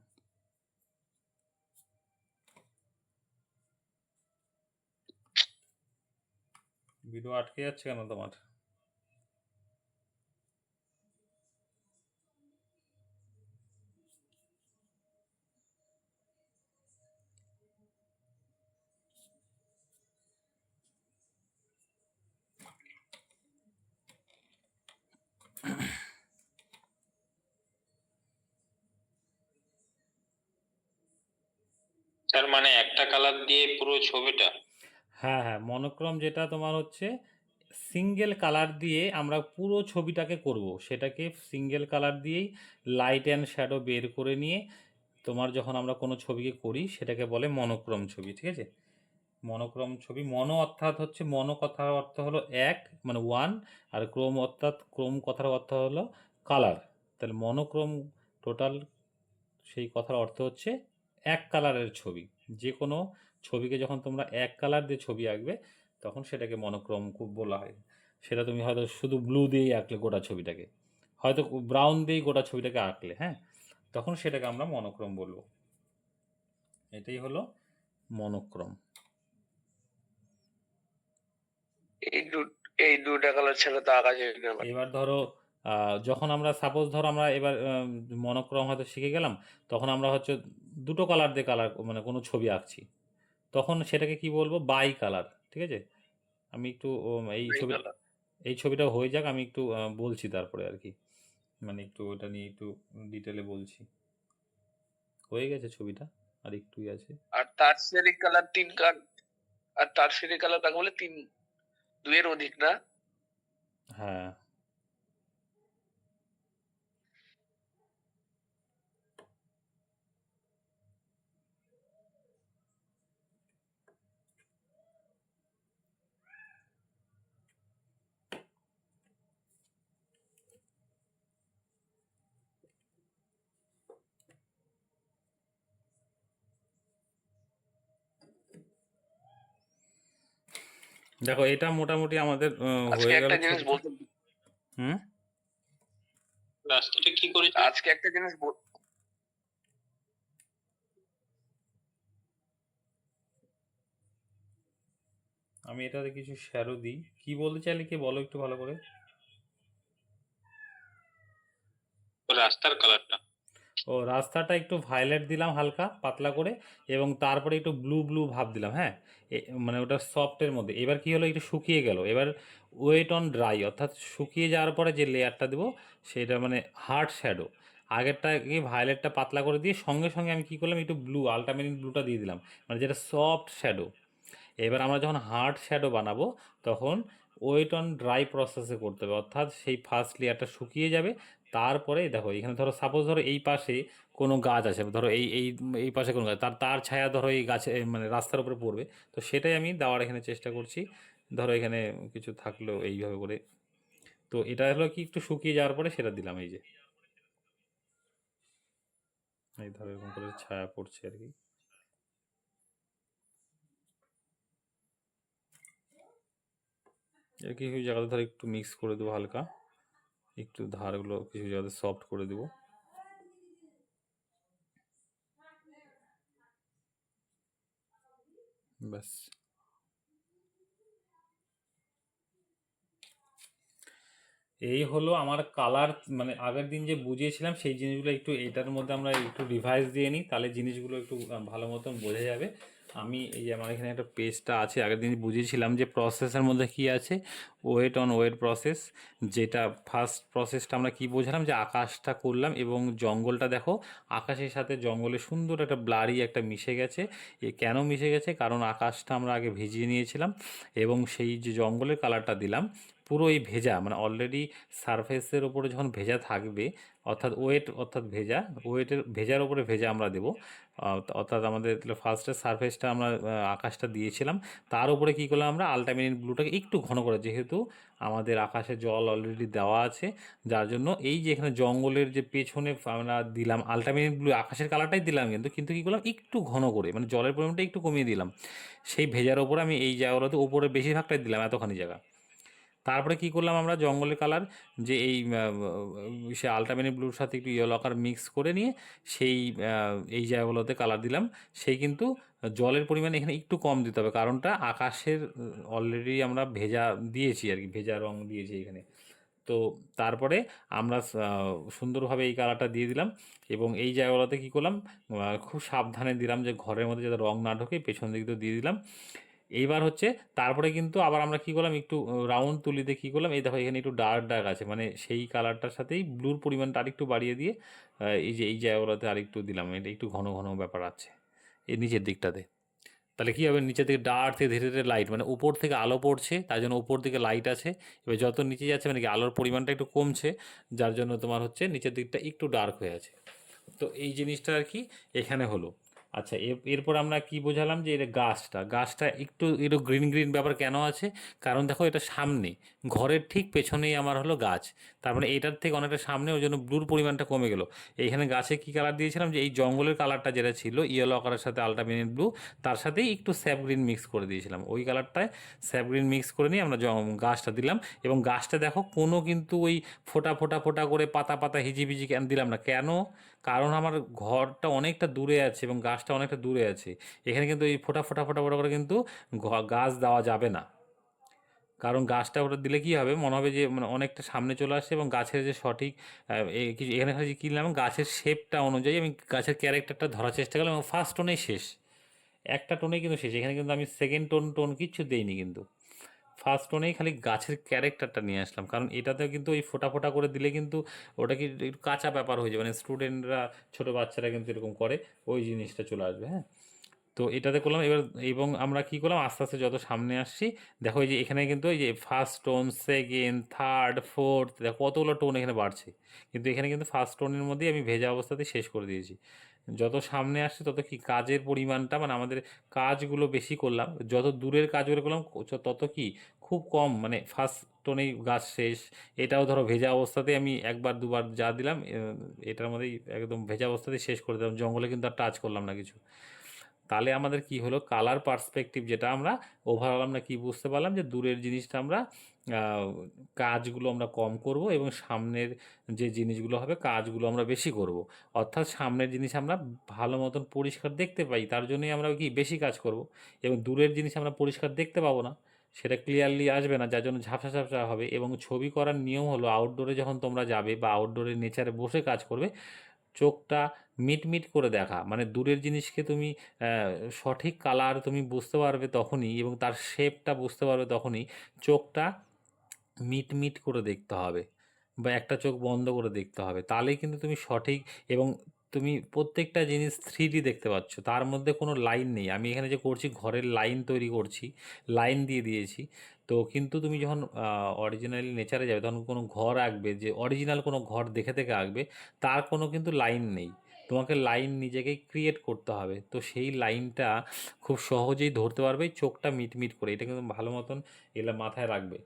ভিডিও আটকে যাচ্ছে কেন তোমার? স্যার মানে একটা কালার দিয়ে পুরো ছবিটা? হ্যাঁ হ্যাঁ, মনোক্রোম যেটা তোমার হচ্ছে সিঙ্গেল কালার দিয়ে আমরা পুরো ছবিটাকে করব, সেটাকে সিঙ্গেল কালার দিয়েই লাইট অ্যান্ড শ্যাডো বের করে নিয়ে তোমার যখন আমরা কোনো ছবিকে করি সেটাকে বলে মনোক্রোম ছবি, ঠিক আছে। মনোক্রোম ছবি, মনো অর্থাৎ হচ্ছে, মনো কথার অর্থ হলো এক, মানে ওয়ান, আর ক্রোম অর্থাৎ ক্রোম কথার অর্থ হলো কালার। তাহলে মনোক্রোম টোটাল সেই কথার অর্থ হচ্ছে এক কালারের ছবি। যে কোনো ছবিকে যখন তোমরা এক কালার দিয়ে ছবি আঁকবে তখন সেটাকে মনোক্রোম খুব বলা হয়। সেটা তুমি হয়তো শুধু ব্লু দিয়েই আঁকলে গোটা ছবিটাকে, হয়তো ব্রাউন দিয়েই গোটা ছবিটাকে আঁকলে, হ্যাঁ, তখন সেটাকে আমরা মনোক্রোম বলবো। এটাই হলো মনোক্রোম। এই দু এই দুটা কালার ছাড়া তো আকাশে না। এবার ধরো যখন আমরা সাপোজ ধরো আমরা এবার মনোক্রম হয়তো শিখে গেলাম, তখন আমরা হচ্ছে দুটো কালার দিয়ে কালার মানে কোনো ছবি আঁকছি, তখন সেটাকে কি বলবো, বাই কালার। ঠিক আছে, আমি একটু এই কালার। এই ছবিটা হয়ে যাক, আমি একটু বলছি তারপরে আর কি, মানে একটু ওটা নিয়ে একটু ডিটেলে বলছি। হয়ে গেছে ছবিটা, আর একটুই আছে। আর টারসিয়ারি কালার আর টারসিয়ারি কালার কাকে বলে? দুইয়ের অধিক না? হ্যাঁ, দেখো এটা মোটামুটি আমাদের আজকে হয়ে গেল একটা জিনিস ছবিটা। বলতে হুম। রাস্তাটা কি করেছে? আজকে একটা জিনিস আমি এটাতে কিছু শ্যাডো দিই, কি বলতে চাইলে কি বলো একটু ভালো করে। রাস্তার কালারটা। ও, রাস্তাটা একটু ভায়োলেট দিলাম হালকা পাতলা করে, এবং তারপরে একটু ব্লু ব্লু ভাব দিলাম। হ্যাঁ, মানে ওটা সফটের মধ্যে। এবার কি হলো, একটু শুকিয়ে গেল। এবার ওয়েট অন ড্রাই, অর্থাৎ শুকিয়ে যাওয়ার পরে যে লেয়ারটা দেবো সেটা মানে হার্ড শ্যাডো। আগেরটা কি ভায়োলেটটা পাতলা করে দিয়ে সঙ্গে সঙ্গে আমি কি করলাম, একটু ব্লু আলট্রামেরিন ব্লুটা দিয়ে দিলাম, মানে যেটা সফট শ্যাডো। এবার আমরা যখন হার্ড শ্যাডো বানাবো, তখন ওয়েট অন ড্রাই প্রসেসে করতে হবে, অর্থাৎ সেই ফার্স্ট লেয়ারটা শুকিয়ে যাবে। তারপরে দেখো এখানে ধরো সাপোজ ধরো এই পাশে কোনো গাছ আছে, ধরো এই এই এই পাশে কোনো গাছ, তার তার ছায়া ধরো এই গাছে মানে রাস্তার উপরে পড়বে। তো সেটাই আমি দেওয়ার এখানে চেষ্টা করছি। ধরো এখানে কিছু থাকলো এইভাবে করে। তো এটা হলো কি, একটু শুকিয়ে যাওয়ার পরে সেটা দিলাম, এই যে এই ধরো এরকম করে ছায়া পড়ছে আর কি। এর কিছু জায়গাতে ধরো একটু মিক্স করে দেবো হালকা, একটু ধারগুলো কিছু জায়গাতে সফট করে দেবো। ব্যাস। এই হলো আমার কালার, মানে আগের দিন যে বুঝিয়েছিলাম সেই জিনিসগুলো একটু এটার মধ্যে আমরা একটু রিভাইজ দিয়ে নিই, তাহলে জিনিসগুলো একটু ভালো মতন বোঝা যাবে। আমি এই যে আমার এখানে একটা পেজটা আছে, আগের দিন বুঝিয়েছিলাম যে প্রসেসের মধ্যে কি আছে, ওয়েট অন ওয়েট প্রসেস। যেটা ফার্স্ট প্রসেসটা আমরা কি বোঝালাম, যে আকাশটা করলাম এবং জঙ্গলটা দেখো, আকাশের সাথে জঙ্গলে সুন্দর একটা ব্লারি একটা মিশে গেছে। কেন মিশে গেছে, কারণ আকাশটা আমরা আগে ভিজিয়ে নিয়েছিলাম, এবং সেই যে জঙ্গলের কালারটা দিলাম পুরো এই ভেজা, মানে অলরেডি সারফেসের ওপরে যখন ভেজা থাকবে, অর্থাৎ ওয়েট অর্থাৎ ভেজা, ওয়েটের ভেজার ওপরে ভেজা আমরা দেবো। অর্থাৎ আমাদের সার্ফেসটা আমরা আকাশটা দিয়েছিলাম, তার উপরে কী করলাম আমরা, আলট্রামেরিন ব্লুটাকে একটু ঘন করে, যেহেতু আমাদের আকাশে জল অলরেডি দেওয়া আছে, যার জন্য এই যে এখানে জঙ্গলের যে পেছনে আমরা দিলাম আলট্রামেরিন ব্লু, আকাশের কালারটাই দিলাম, কিন্তু কী করলাম, একটু ঘন করে, মানে জলের পরিমাণটা একটু কমিয়ে দিলাম সেই ভেজার ওপরে। আমি এই জায়গাগুলোতে ওপরে বেশিরভাগটাই দিলাম, এতখানি জায়গা। তারপরে কি করলাম আমরা, জঙ্গলের কালার যে এই সে আলট্রামেরিন ব্লুর সাথে একটু ইয়েলো কালার মিক্স করে নিয়ে সেই এই জায়গাগুলোতে কালার দিলাম। সেই কিন্তু জলের পরিমাণ এখানে একটু কম দিতে হবে, কারণটা আকাশের অলরেডি আমরা ভেজা দিয়েছি আর কি, ভেজা রং দিয়েছি এখানে। তো তারপরে আমরা সুন্দরভাবে এই কালারটা দিয়ে দিলাম, এবং এই জায়গাগুলোতে কী করলাম, খুব সাবধানে দিলাম যে ঘরের মধ্যে যাতে রং না ঢোকে, পেছন দিকে তো দিয়ে দিলাম। এইবার হচ্ছে তারপরে কিন্তু আবার আমরা কী করলাম, একটু রাউন্ড তুলিতে কী করলাম, এই দেখো এখানে একটু ডার্ক ডার্ক আছে, মানে সেই কালারটার সাথেই ব্লুর পরিমাণটা আরেকটু বাড়িয়ে দিয়ে এই যে এই জায়গাগুলোতে আরেকটু দিলাম, এটা একটু ঘন ঘন ব্যাপার আছে এই নিচের দিকটাতে। তাহলে কী হবে, নিচে থেকে ডার্ক থেকে ধীরে ধীরে লাইট, মানে উপর থেকে আলো পড়ছে, তার জন্য উপর দিকে লাইট আছে। এবার যত নিচে যাচ্ছে মানে কি আলোর পরিমাণটা একটু কমছে, যার জন্য তোমার হচ্ছে নিচের দিকটা একটু ডার্ক হয়ে আছে। তো এই জিনিসটা আর কি এখানে হলো। আচ্ছা, এরপর আমরা কি বোঝালাম, যে এটা গাছটা একটু একটু গ্রিন গ্রিন ব্যাপার কেন আছে, কারণ দেখো এটা সামনে, ঘরের ঠিক পেছনেই আমার হলো গাছ, তার মানে এটার থেকে অনেকটা সামনে, ওই জন্য ব্লুর পরিমাণটা কমে গেল। এইখানে গাছে কি কালার দিয়েছিলাম, যে এই জঙ্গলের কালারটা যেটা ছিল ইয়েলো কালারের সাথে আলট্রামেরিন ব্লু, তার সাথেই একটু স্যাপ গ্রিন মিক্স করে দিয়েছিলাম, ওই কালারটায় স্যাপ গ্রিন মিক্স করে নিয়ে আমরা গাছটা দিলাম। এবং গাছটা দেখো কোনো কিন্তু ওই ফোটা ফোটা ফোটা করে পাতা পাতা হিজিবিজি কেন দিলাম না, কেন, কারণ আমার ঘরটা অনেকটা দূরে আছে এবং গাছটা অনেকটা দূরে আছে, এখানে কিন্তু এই ফোটা ফোটা ফোটা ফোটা করে কিন্তু গাছ দেওয়া যাবে না। কারণ গাছটা ওটা দিলে কি হবে, মনে হবে যে মানে অনেকটা সামনে চলে আসছে এবং গাছের যে সঠিক কিছু এখানে খালি কী নিলাম, গাছের শেপটা অনুযায়ী আমি গাছের ক্যারেক্টারটা ধরার চেষ্টা করলাম এবং ফার্স্ট টোনেই শেষ, একটা টোনেই কিন্তু শেষ। এখানে কিন্তু আমি সেকেন্ড টোন কিচ্ছু দেইনি, কিন্তু ফার্স্ট টোনেই খালি গাছের ক্যারেক্টারটা নিয়ে আসলাম। কারণ এটাতে কিন্তু ওই ফোঁটা ফোঁটা করে দিলে কিন্তু ওটা কি একটু কাঁচা ব্যাপার হয়ে যাবে, মানে স্টুডেন্টরা ছোটো বাচ্চারা কিন্তু এরকম করে, ওই জিনিসটা চলে আসবে। হ্যাঁ, তো এটাতে করলাম এবার। এবং আমরা কি করলাম, আস্তে আস্তে যত সামনে আসছি দেখো এই যে এখানে কিন্তু এই যে first tone, second, third, fourth, দেখো কতগুলো টোন এখানে বাড়ছে, কিন্তু এখানে কিন্তু ফার্স্ট টোনের মধ্যেই আমি ভেজা অবস্থাতে শেষ করে দিয়েছি। যত সামনে আসছে তত কি কাজের পরিমাণটা, মানে আমাদের কাজগুলো বেশি করলাম, যত দূরের কাজগুলো করলাম তত কি খুব কম, মানে ফার্স্ট টোনেই গাছ শেষ। এটাও ধরো ভেজা অবস্থাতে আমি একবার দুবার যা দিলাম এটার মধ্যেই একদম ভেজা অবস্থাতেই শেষ করে দিলাম, জঙ্গলে কিন্তু আর টাচ করলাম না কিছু। তাহলে আমাদের কি হলো, কালার পার্সপেক্টিভ যেটা আমরা ওভারঅল আমরা কি বুঝতে পারলাম, যে দূরের জিনিসটা আমরা কাজগুলো আমরা কম করব এবং সামনের যে জিনিসগুলো হবে কাজগুলো আমরা বেশি করব। অর্থাৎ সামনের জিনিস আমরা ভালো মতন পরিষ্কার দেখতে পাই, তার জন্যই আমরা কি বেশি কাজ করব। এবং দূরের জিনিস আমরা পরিষ্কার দেখতে পাবো না, সেটা ক্লিয়ারলি আসবে না, যার জন্য ঝাপসা ঝাপসা হবে। এবং ছবি করার নিয়ম হলো, আউটডোরে যখন তোমরা যাবে বা আউটডোরে নেচারে বসে কাজ করবে, চোখটা মিটমিট করে দেখা, মানে দূরের জিনিসকে তুমি সঠিক কালার তুমি বুঝতে পারবে তখনই, এবং তার শেপটা বুঝতে পারবে তখনই, চোখটা মিটমিট করে দেখতে হবে বা একটা চোখ বন্ধ করে দেখতে হবে, তাহলেই কিন্তু তুমি সঠিক। এবং তুমি প্রত্যেকটা জিনিস 3D দেখতে পাচ্ছ, তার মধ্যে কোনো লাইন নেই। আমি এখানে যে করছি ঘরের লাইন তৈরি করছি, লাইন দিয়ে দিয়েছি। তো কিন্তু তুমি যখন অরিজিনালি নেচারে যাবে তখন কোনো ঘর আঁকবে, যে অরিজিনাল কোনো ঘর দেখে দেখে আঁকবে, তার কোনো কিন্তু লাইন নেই। তোমাকে লাইন নিজেকেই ক্রিয়েট করতে হবে। তো সেই লাইনটা খুব সহজেই ধরতে পারবে চোখটা মিটমিট করে, এটা কিন্তু ভালো মতন এগুলো মাথায় রাখবে।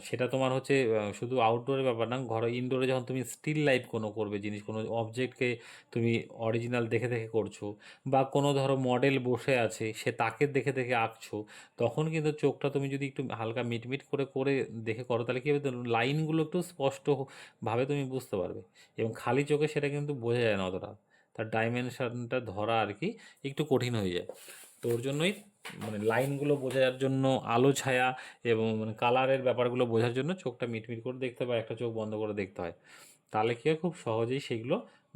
সেটা তোমার হচ্ছে শুধু আউটডোরের ব্যাপার না, ঘরে ইনডোরে যখন তুমি স্টিল লাইফ কোনো করবে জিনিস, কোনো অবজেক্টকে তুমি অরিজিনাল দেখে দেখে করছো, বা কোনো ধরো মডেল বসে আছে সে তাকে দেখে দেখে আঁকছো, তখন কিন্তু চোখটা তুমি যদি একটু হালকা মিটমিট করে করে দেখে করো, তাহলে কী হবে, লাইনগুলো একটু স্পষ্টভাবে তুমি বুঝতে পারবে। এবং খালি চোখে সেটা কিন্তু বোঝা যায় না অতটা, তার ডাইমেনশনটা ধরা আর কি একটু কঠিন হয়ে যায়। তো ওর জন্যই মানে লাইনগুলো বোঝার জন্য, আলো ছায়া এবং মানে কালারের ব্যাপারগুলো বোঝার জন্য চোখটা মিটমিট করে দেখতে হয়, একটা চোখ বন্ধ করে দেখতে হয়। তাহলে কি হয়, খুব সহজেই সেগুলো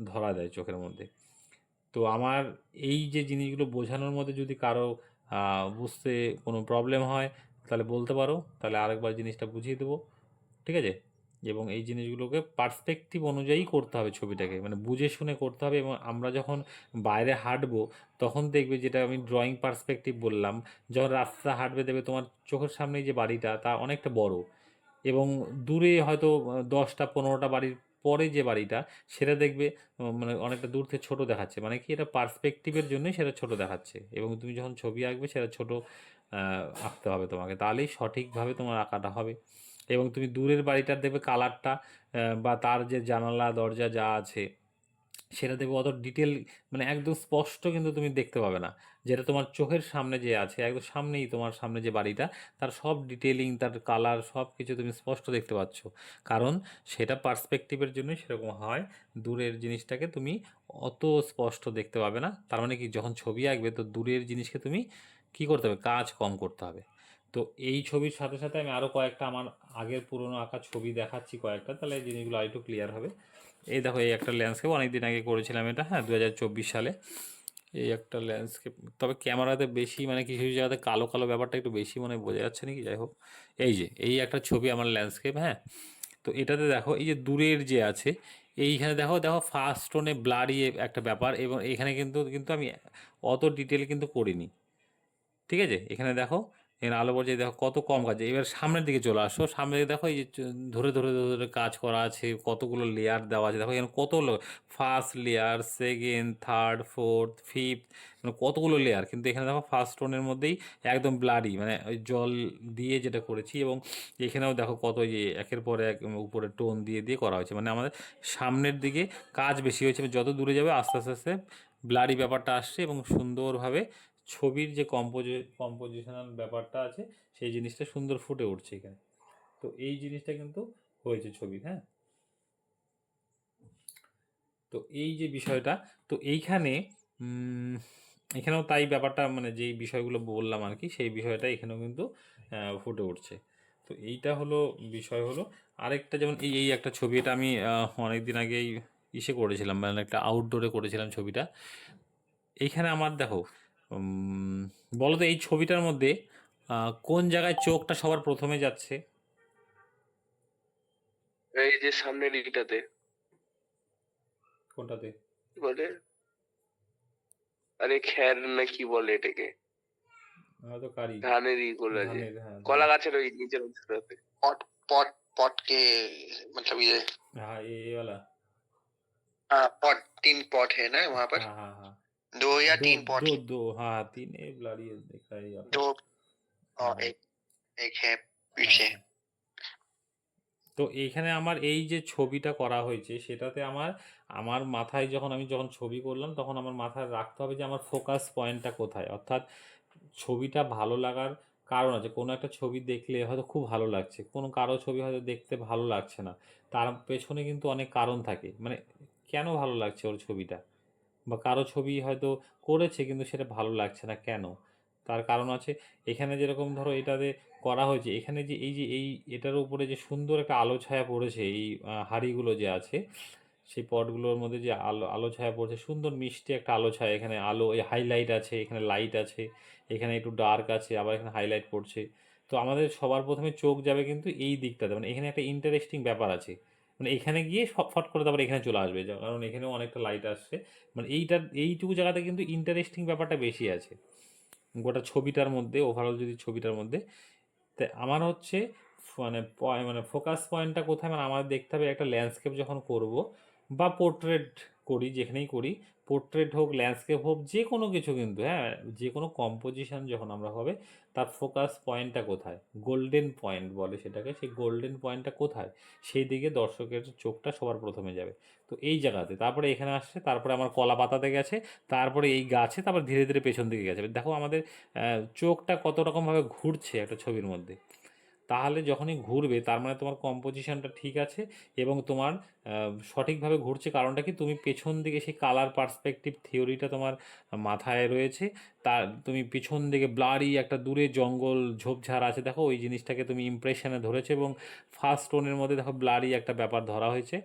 ধরা দেয় চোখের মধ্যে। তো আমার এই যে জিনিসগুলো বোঝানোর মধ্যে যদি কারো বুঝতে কোনো প্রবলেম হয় তাহলে বলতে পারো, তাহলে আরেকবার জিনিসটা বুঝিয়ে দেবো, ঠিক আছে? এবং এই জিনিসগুলোকে পার্সপেক্টিভ অনুযায়ী করতে হবে ছবিটাকে, মানে বুঝে শুনে করতে হবে। এবং আমরা যখন বাইরে হাঁটবো তখন দেখবে, যেটা আমি ড্রয়িং পার্সপেক্টিভ বললাম, যখন রাস্তা হাঁটবে দেখবে তোমার চোখের সামনে যে বাড়িটা তা অনেকটা বড়, এবং দূরে হয়তো 10টা 15টা বাড়ির পরে যে বাড়িটা সেটা দেখবে মানে অনেকটা দূর থেকে ছোট দেখাচ্ছে, মানে কি এটা পার্সপেক্টিভের জন্যই সেটা ছোট দেখাচ্ছে। এবং তুমি যখন ছবি আঁকবে সেটা ছোট আঁকতে হবে তোমাকে, তাহলেই সঠিকভাবে তোমার আঁকাটা হবে। এবং তুমি দূরের বাড়িটার দেখবে কালারটা বা তার যে জানালা দরজা যা আছে সেটা দেখবে অত ডিটেল, মানে একদম স্পষ্ট কিন্তু তুমি দেখতে পাবে না। যেটা তোমার চোখের সামনে যে আছে, একদম সামনেই তোমার সামনে যে বাড়িটা, তার সব ডিটেলিং, তার কালার সব কিছু তুমি স্পষ্ট দেখতে পাচ্ছ। কারণ সেটা পার্সপেক্টিভের জন্যই সেরকম হয়, দূরের জিনিসটাকে তুমি অত স্পষ্ট দেখতে পাবে না। তার মানে কি, যখন ছবি আঁকবে তো দূরের জিনিসকে তুমি কী করতে হবে, কাজ কম করতে হবে। তো এই ছবির সাথে সাথে আমি আরও কয়েকটা আমার আগের পুরনো আঁকা ছবি দেখাচ্ছি কয়েকটা, তাহলে এই জিনিসগুলো আরেকটু ক্লিয়ার হবে। এই দেখো, এই একটা ল্যান্ডস্কেপ অনেক দিন আগে করেছিলাম এটা, হ্যাঁ 2024 সালে। এই একটা ল্যান্ডস্কেপ, তবে ক্যামেরাতে বেশি মানে কিছু কিছু জায়গাতে কালো কালো ব্যাপারটা একটু বেশি মনে হয় বোঝা যাচ্ছে নাকি, যাই হোক। এই যে এই একটা ছবি আমার ল্যান্ডস্কেপ, হ্যাঁ। তো এটাতে দেখো এই যে দূরের যে আছে, এইখানে দেখো দেখো ফার্স্ট টোনে ব্লারি একটা ব্যাপার, এবং এখানে কিন্তু কিন্তু আমি অত ডিটেল কিন্তু করিনি, ঠিক আছে? এখানে দেখো, এখানে আলো পর্যায়ে দেখো কত কম কাজ। এবার সামনের দিকে চলে আসো, সামনে দিকে দেখো এই যে ধরে ধরে ধরে ধরে কাজ করা আছে, কতগুলো লেয়ার দেওয়া আছে, দেখো এখানে কতগুলো first layer, second, third, fourth, fifth, মানে কতগুলো লেয়ার। কিন্তু এখানে দেখো ফার্স্ট টোনের মধ্যেই একদম ব্লারি, মানে ওই জল দিয়ে যেটা করেছি। এবং এখানেও দেখো কত যে একের পর এক উপরে টোন দিয়ে দিয়ে করা হয়েছে, মানে আমাদের সামনের দিকে কাজ বেশি হয়েছে। যত দূরে যাবে আস্তে আস্তে আস্তে ব্লারি ব্যাপারটা আসছে, এবং সুন্দরভাবে ছবির যে কম্পোজিশনাল ব্যাপারটা আছে সেই জিনিসটা সুন্দর ফুটে উঠছে এখানে। তো এই জিনিসটা কিন্তু হয়েছে ছবি, হ্যাঁ। তো এই যে বিষয়টা, তো এইখানে এখানেও তাই ব্যাপারটা মানে যেই বিষয়গুলো বললাম আর কি সেই বিষয়টা এখানেও কিন্তু ফুটে উঠছে। তো এইটা হলো বিষয় হলো। আরেকটা যেমন এই একটা ছবি, এটা আমি অনেক দিন আগেই ইসে করেছিলাম, মানে একটা আউটডোরে করেছিলাম ছবিটা। এইখানে আমার দেখো, উম, বলো তো এই ছবিটার মধ্যে কোন জায়গায় চোখটা সবার প্রথমে যাচ্ছে? এই যে সামনের দিকটাতে কোনটাতে? কি বলে, আরে খ্যার না কি বলে এটাকে, হয়তো কারি, ধানের গুলো যে ধানের, হ্যাঁ কলা ধানের। গাছের ওই নিচের অংশটাতে। पॉट पॉट पॉट के मतलब ये हाँ ये वाला। हाँ पॉट 3 पॉट है ना वहां पर, हाँ हाँ हाँ 2 या दो 3 पॉट, दो दो हाँ तीन ए ब्लडी दिख रहा है यहाँ पर। 2 और हाँ एक है हाँ पीछे। हाँ। তো এইখানে আমার এই যে ছবিটা করা হয়েছে সেটাতে আমার আমার মাথায় যখন ছবি করলাম তখন আমার মাথায় রাখতে হবে যে আমার ফোকাস পয়েন্টটা কোথায়, অর্থাৎ ছবিটা ভালো লাগার কারণ আছে। কোনো একটা ছবি দেখলে হয়তো খুব ভালো লাগছে, কোনো কারো ছবি হয়তো দেখতে ভালো লাগছে না, তার পেছনে কিন্তু অনেক কারণ থাকে। মানে কেন ভালো লাগছে ওর ছবিটা, বা কারো ছবি হয়তো করেছে কিন্তু সেটা ভালো লাগছে না কেন, তার কারণ আছে। এখানে যেরকম ধরো এটাতে করা হয়েছে, এখানে যে এই এটার উপরে যে সুন্দর একটা আলো ছায়া পড়েছে, এই হাঁড়িগুলো যে আছে সেই পটগুলোর মধ্যে যে আলো আলো ছায়া পড়ছে, সুন্দর মিষ্টি একটা আলো ছায়া, এখানে আলো এই হাইলাইট আছে, এখানে লাইট আছে, এখানে একটু ডার্ক আছে, আবার এখানে হাইলাইট পড়ছে। তো আমাদের সবার প্রথমে চোখ যাবে কিন্তু এই দিকটাতে, মানে এখানে একটা ইন্টারেস্টিং ব্যাপার আছে। মানে এখানে গিয়ে ফট করে তারপর এখানে চলে আসবে, কারণ এখানেও অনেকটা লাইট আসছে। মানে এইটুকু জায়গাতে কিন্তু ইন্টারেস্টিং ব্যাপারটা বেশি আছে গোটা ছবিটার মধ্যে, ওভারঅল যদি ছবিটার মধ্যে। তাই আমার হচ্ছে মানে মানে ফোকাস পয়েন্টটা কোথায়, মানে আমাদের দেখতে হবে একটা ল্যান্ডস্কেপ যখন করব বা পোর্ট্রেট করি, যেখানেই করি, পোর্ট্রেট হোক ল্যান্ডস্কেপ হোক যে কোনো কিছু কিন্তু, হ্যাঁ যে কোনো কম্পোজিশন যখন আমরা হবে তার ফোকাস পয়েন্টটা কোথায়, গোল্ডেন পয়েন্ট বলে সেটাকে, সেই গোল্ডেন পয়েন্টটা কোথায় সেই দিকে দর্শকের চোখটা সবার প্রথমে যাবে। তো এই জায়গাতে তারপরে এখানে আসছে, তারপরে আমার কলা পাতাতে গেছে, তারপরে এই গাছে, তারপর ধীরে ধীরে পেছন দিকে গেছে। দেখো আমাদের চোখটা কত রকমভাবে ঘুরছে একটা ছবির মধ্যে। তাহলে যখনই ঘুরবে তার মানে তোমার কম্পোজিশনটা ঠিক আছে এবং তোমার সঠিকভাবে ঘুরছে। কারণটা কি, তুমি পেছন দিকে সেই কালার পার্সপেক্টিভ থিওরিটা তোমার মাথায় রয়েছে। তার তুমি পিছন দিকে ব্লারি একটা দূরে জঙ্গল ঝোপঝাড় আছে, দেখো ওই জিনিসটাকে তুমি ইমপ্রেশনে ধরেছে এবং ফার্স্ট টোনের মধ্যে দেখো ব্লারি একটা ব্যাপার ধরা হয়েছে।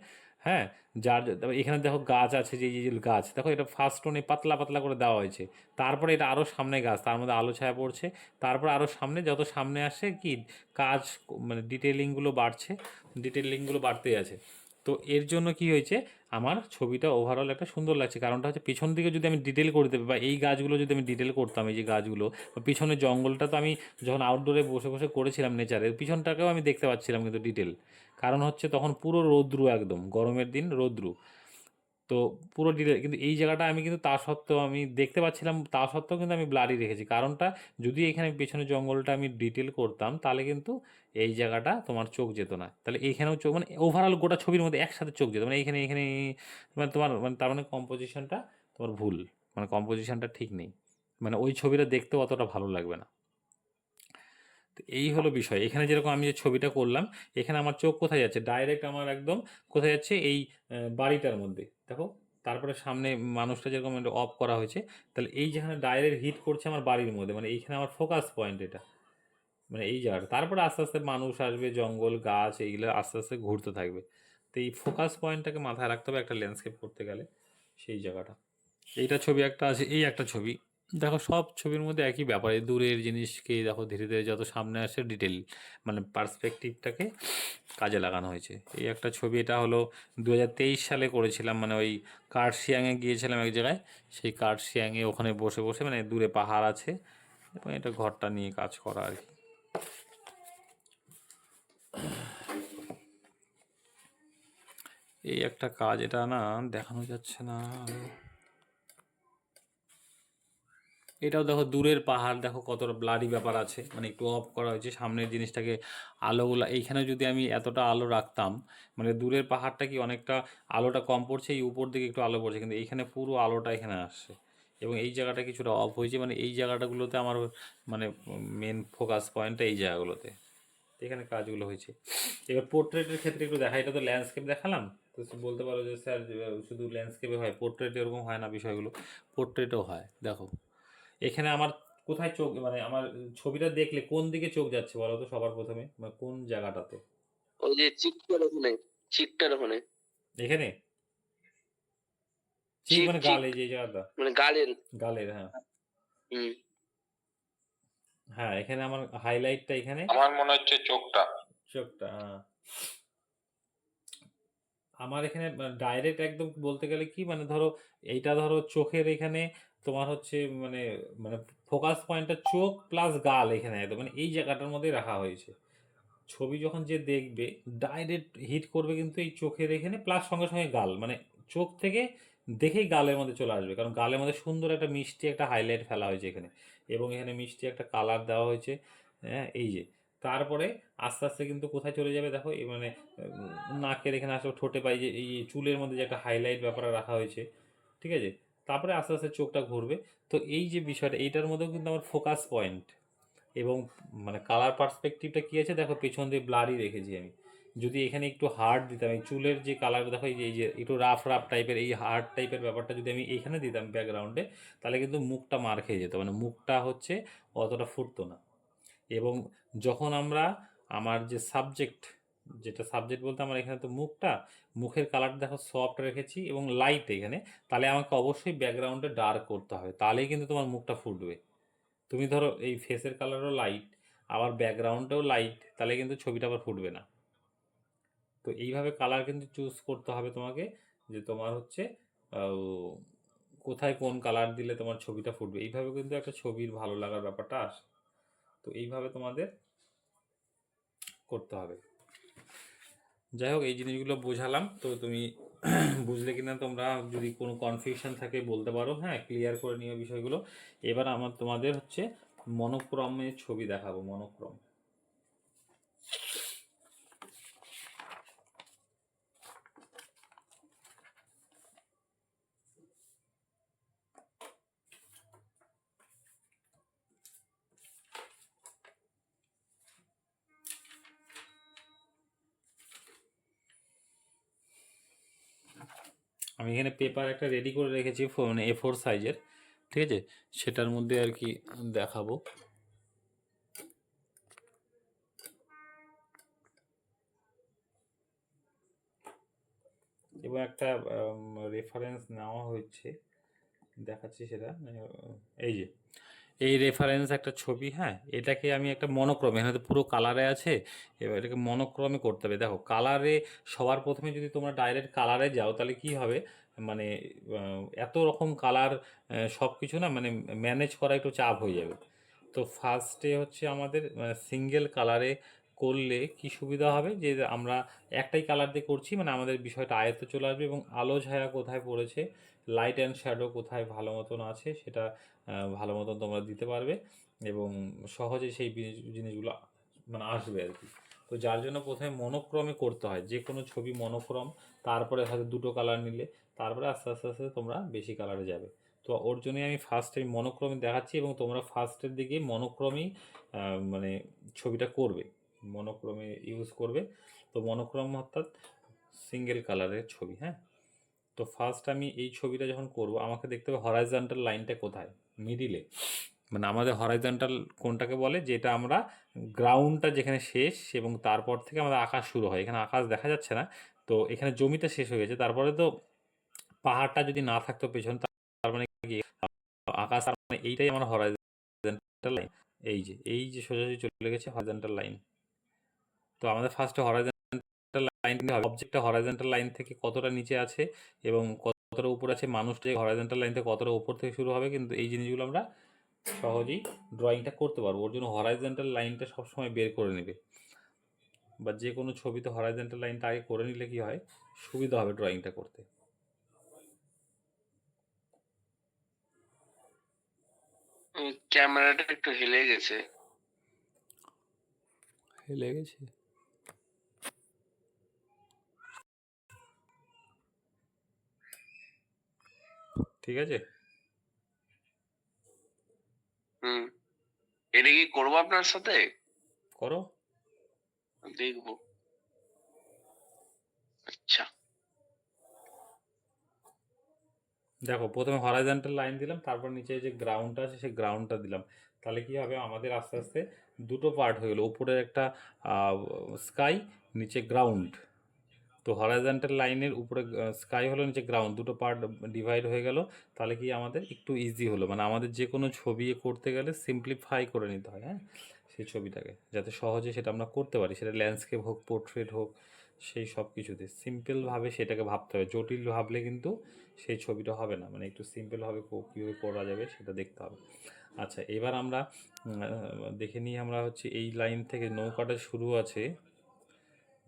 হ্যাঁ, তারপর এখানে দেখো গাছ আছে, যে যে গাছ দেখো এটা ফার্স্ট টোনে পাতলা পাতলা করে দেওয়া হয়েছে। তারপরে এটা আরও সামনে গাছ, তার মধ্যে আলো ছায়া পড়ছে। তারপর আরও সামনে, যত সামনে আসে কি কাজ, মানে ডিটেলিংগুলো বাড়ছে, ডিটেলিংগুলো বাড়তেই আছে। তো এর জন্য কি হয়েছে, আমার ছবিটা ওভারঅল একটা সুন্দর লাগছে। কারণটা হচ্ছে পিছন দিকে যদি আমি ডিটেল করে দেবো, বা এই গাছগুলো যদি আমি ডিটেল করতাম, এই যে গাছগুলো বা পিছনের জঙ্গলটা, তো আমি যখন আউটডোরে বসে বসে করেছিলাম নেচারের পিছনটাকেও আমি দেখতে পাচ্ছিলাম কিন্তু ডিটেল। কারণ হচ্ছে তখন পুরো রৌদ্রু, একদম গরমের দিন রৌদ্রু। তো পুরো ডিটেল কিন্তু এই জায়গাটা আমি কিন্তু তা সত্ত্বেও আমি দেখতে পাচ্ছিলাম, তা সত্ত্বেও কিন্তু আমি ব্লারি রেখেছি। কারণটা, যদি এখানে পেছনে জঙ্গলটা আমি ডিটেল করতাম তাহলে কিন্তু এই জায়গাটা তোমার চোখ যেত না, তাহলে এইখানেও চোখ, মানে ওভারঅল গোটা ছবির মধ্যে একসাথে চোখ যেত, মানে এখানে এখানে মানে তোমার মানে তার মানে কম্পোজিশনটা তোমার ভুল, মানে কম্পোজিশনটা ঠিক নেই, মানে ওই ছবিটা দেখতেও অতটা ভালো লাগবে না। তো এই হলো বিষয়। এখানে যেরকম আমি যে ছবিটা করলাম, এখানে আমার চোখ কোথায় যাচ্ছে, ডাইরেক্ট আমার একদম কোথায় যাচ্ছে, এই বাড়িটার মধ্যে দেখো। তারপরে সামনে মানুষটা যেরকম অফ করা হয়েছে, তাহলে এই যেখানে ডাইরেক্ট হিট করছে আমার বাড়ির মধ্যে, মানে এইখানে আমার ফোকাস পয়েন্ট এটা, মানে এই জায়গাটা। তারপরে আস্তে আস্তে মানুষ আসবে, জঙ্গল গাছ এইগুলো আস্তে আস্তে ঘুরতে থাকবে। তো এই ফোকাস পয়েন্টটাকে মাথায় রাখতে হবে একটা ল্যান্ডস্কেপ করতে গেলে, সেই জায়গাটা। এইটা ছবি একটা আছে, এই একটা ছবি দেখো, সব ছবির মধ্যে একই ব্যাপার, এই দূরের জিনিসকে দেখো ধীরে ধীরে যত সামনে আসে ডিটেল, মানে পার্সপেক্টিভটাকে কাজে লাগানো হয়েছে। এই একটা ছবি, এটা হলো 2023 সালে করেছিলাম, মানে ওই কার্শিয়াংয়ে গিয়েছিলাম এক জায়গায়, সেই কার্শিয়াংয়ে ওখানে বসে বসে, মানে দূরে পাহাড় আছে এবং এটা ঘরটা নিয়ে কাজ করা আর কি। এই একটা কাজ, এটা না দেখানো যাচ্ছে না। এটাও দেখো দূরের পাহাড়, দেখো কতটা ব্লারি ব্যাপার আছে, মানে একটু অফ করা হয়েছে সামনের জিনিসটাকে, আলোগুলো এইখানে যদি আমি এতটা আলো রাখতাম, মানে দূরের পাহাড়টা কি অনেকটা আলোটা কম পড়ছে, এই উপর দিকে একটু আলো পড়ছে, কিন্তু এইখানে পুরো আলোটা এখানে আসছে এবং এই জায়গাটা কিছুটা অফ হয়েছে, মানে এই জায়গাটাগুলোতে আমার মানে মেন ফোকাস পয়েন্টটা এই জায়গাগুলোতে, এখানে কাজগুলো হয়েছে। এবার পোর্ট্রেটের ক্ষেত্রে একটু দেখা, এটা তো ল্যান্ডস্কেপ দেখালাম, তো বলতে পারো যে স্যার শুধু ল্যান্ডস্কেপে হয়, পোর্ট্রেট এরকম হয় না বিষয়গুলো, পোর্ট্রেটও হয়। দেখো এখানে আমার কোথায় চোখ, মানে আমার ছবিটা দেখলে কোন দিকে চোখ যাচ্ছে বলো তো সবার প্রথমে, মানে কোন জায়গাটাতে? ওই যে চিকটার ওখানে এখানে চিক চিক মানে গাল, চিক এই যে এই জায়গাটা মানে গালের। গালের, হ্যাঁ। হুম। হ্যাঁ, এখানে আমার হাইলাইটটা এখানে আমার মনে হচ্ছে চোখটা। চোখটা, আমার এখানে ডাইরেক্ট একদম বলতে গেলে কি, মানে ধরো এইটা ধরো চোখের এখানে তোমার হচ্ছে মানে মানে ফোকাস পয়েন্টটা চোখ প্লাস গাল এখানে একদম মানে এই জায়গাটার মধ্যেই রাখা হয়েছে। ছবি যখন যে দেখবে ডাইরেক্ট হিট করবে কিন্তু এই চোখের এখানে, প্লাস সঙ্গে সঙ্গে গাল, মানে চোখ থেকে দেখেই গালের মধ্যে চলে আসবে, কারণ গালের মধ্যে সুন্দর একটা মিষ্টি একটা হাইলাইট ফেলা হয়েছে এখানে, এবং এখানে মিষ্টি একটা কালার দেওয়া হয়েছে। হ্যাঁ, এই যে তারপরে আস্তে আস্তে কিন্তু কোথায় চলে যাবে দেখো, এই মানে নাকের এখানে আসলে ঠোঁটে পাই যে এই চুলের মধ্যে যে একটা হাইলাইট ব্যাপারে রাখা হয়েছে, ঠিক আছে। তারপরে আস্তে আস্তে চোখটা ঘুরবে। তো এই যে বিষয়টা, এইটার মধ্যেও কিন্তু আমার ফোকাস পয়েন্ট এবং মানে কালার পার্সপেক্টিভটা কী আছে দেখো, পেছন দিয়ে ব্লারই রেখেছি আমি। যদি এখানে একটু হার্ড দিতাম, এই চুলের যে কালার দেখো, এই যে একটু রাফ রাফ টাইপের এই হার্ড টাইপের ব্যাপারটা যদি আমি এইখানে দিতাম ব্যাকগ্রাউন্ডে, তাহলে কিন্তু মুখটা মার খেয়ে যেত, মানে মুখটা হচ্ছে অতটা ফুটতো না। এবং যখন আমরা আমার যে সাবজেক্ট, যেটা সাবজেক্ট বলতে আমার এখানে তো মুখটা, মুখের কালারটা দেখো সফট রেখেছি এবং লাইট এখানে, তাহলে আমাকে অবশ্যই ব্যাকগ্রাউন্ডে ডার্ক করতে হবে, তাহলেই কিন্তু তোমার মুখটা ফুটবে। তুমি ধরো এই ফেসের কালারও লাইট, আবার ব্যাকগ্রাউন্ডেও লাইট, তাহলে কিন্তু ছবিটা আবার ফুটবে না। তো এইভাবে কালার কিন্তু চুজ করতে হবে তোমাকে, যে তোমার হচ্ছে কোথায় কোন কালার দিলে তোমার ছবিটা ফুটবে, এইভাবে কিন্তু একটা ছবির ভালো লাগার ব্যাপারটা আসে। তো এইভাবে তোমাদের করতে হবে। যাই হোক, এই জিনিসগুলো বোঝালাম, তো তুমি বুঝলে কিনা তোমরা যদি কোনো কনফিউশন থাকে বলতে পারো, হ্যাঁ, ক্লিয়ার করে নিও বিষয়গুলো। এবার আমার তোমাদের হচ্ছে মনোক্রমে ছবি দেখাবো, মনোক্রম। আমি এখানে পেপার একটা রেডি করে রেখেছি, মানে A4 সাইজের, ঠিক আছে, সেটার মধ্যে আর কি দেখাবো। এবং একটা রেফারেন্স নেওয়া হয়েছে, দেখাচ্ছি সেটা, এই যে এই রেফারেন্স একটা ছবি, হ্যাঁ, এটাকে আমি একটা মনোক্রমে, এখানে তো পুরো কালারে আছে, এবার এটাকে মনোক্রমে করতে হবে। দেখো কালারে সবার প্রথমে যদি তোমরা ডাইরেক্ট কালারে যাও তাহলে কি হবে, মানে এত রকম কালার সব কিছু না মানে ম্যানেজ করা একটু চাপ হয়ে যাবে। তো ফার্স্টে হচ্ছে আমাদের সিঙ্গেল কালারে করলে কি সুবিধা হবে, যে আমরা একটাই কালার দিয়ে করছি, মানে আমাদের বিষয়টা আয়ত্তে চলে আসবে, এবং আলো ছায়া কোথায় পড়েছে, লাইট অ্যান্ড শ্যাডো কোথায় ভালো মতন আছে সেটা ভালো মতন তোমরা দিতে পারবে, এবং সহজে সেই জিনিসগুলো মানে আসবে আর কি। তো যার জন্য প্রথমে মনোক্রমে করতে হয়, যে কোনো ছবি মনোক্রম, তারপরে হয়তো দুটো কালার নিলে, তারপরে আস্তে আস্তে আস্তে তোমরা বেশি কালারে যাবে। তো ওর জন্যই আমি ফার্স্টে মনোক্রমে দেখাচ্ছি, এবং তোমরা ফার্স্টের দিকে মনোক্রমেই মানে ছবিটা করবে, মনোক্রমে ইউজ করবে। তো মনোক্রম অর্থাৎ সিঙ্গেল কালারের ছবি, হ্যাঁ। তো ফার্স্ট আমি এই ছবিটা যখন করব, আমাকে দেখতে হবে হরাইজন্টাল লাইনটা কোথায়, মিডিলে, মানে আমাদের হরাইজন্টাল কোনটাকে বলে, যেটা আমরা গ্রাউন্ডটা যেখানে শেষ এবং তারপর থেকে আমাদের আকাশ শুরু হয়, এখানে আকাশ দেখা যাচ্ছে না, তো এখানে জমিটা শেষ হয়ে গেছে, তারপরে তো পাহাড়টা যদি না থাকতো পেছন, তার মানে কি আকাশ, তার মানে এইটাই আমার হরাইজন্টাল লাইন। এই যে সোজাসুজি চলে গেছে হরাইজন্টাল লাইন। তো আমাদের ফার্স্টে হরাইজন্টাল লাইন হবে, অবজেক্টটা হরাইজন্টাল লাইন থেকে কতটা নিচে আছে এবং কতটা উপর আছে, মানুষটা হরাইজন্টাল লাইন থেকে কতটা উপর থেকে শুরু হবে, কিন্তু এই জিনিসগুলো আমরা সহজেই ড্রয়িংটা করতে পারবো। ওর জন্য হরাইজন্টাল লাইনটা সবসময় বের করে নেবে, বা যে কোনো ছবিতে হরাইজন্টাল লাইনটা আগে করে নিলে কি হয়, সুবিধা হবে ড্রয়িংটা করতে। ক্যামেরাটা একটু হেলে গেছে। হেলে গেছে, ঠিক আছে। হুম। এটা কি করবো আপনার সাথে? করো। দেখবো। আচ্ছা। দেখো প্রথমে হরাইজন্টাল লাইন দিলাম, তারপর নিচে যে গ্রাউন্ডটা আছে সেই গ্রাউন্ডটা দিলাম। তাহলে কি হবে, আমাদের আস্তে আস্তে দুটো পার্ট হয়ে গেলো, উপরের একটা স্কাই, নিচে গ্রাউন্ড। তো হরাইজন্টাল লাইনের উপরে স্কাই হলো, নিচে গ্রাউন্ড, দুটো পার্ট ডিভাইড হয়ে গেল। তাহলে কি আমাদের একটু ইজি হলো, মানে আমাদের যে কোনো ছবি করতে গেলে সিম্পলিফাই করে নিতে হয়, হ্যাঁ, সেই ছবিটাকে যাতে সহজে সেটা আমরা করতে পারি, সেটা ল্যান্ডস্কেপ হোক, পোর্ট্রেট হোক, সেই সব কিছুতে সিম্পলভাবে সেটাকে ভাবতে হবে। জটিল ভাবলে কিন্তু সেই ছবিটা হবে না, মানে একটু সিম্পলভাবে কীভাবে করা যাবে সেটা দেখতে হবে। আচ্ছা, এবার আমরা দেখে নিই, আমরা হচ্ছে এই লাইন থেকে নৌকাটা শুরু আছে,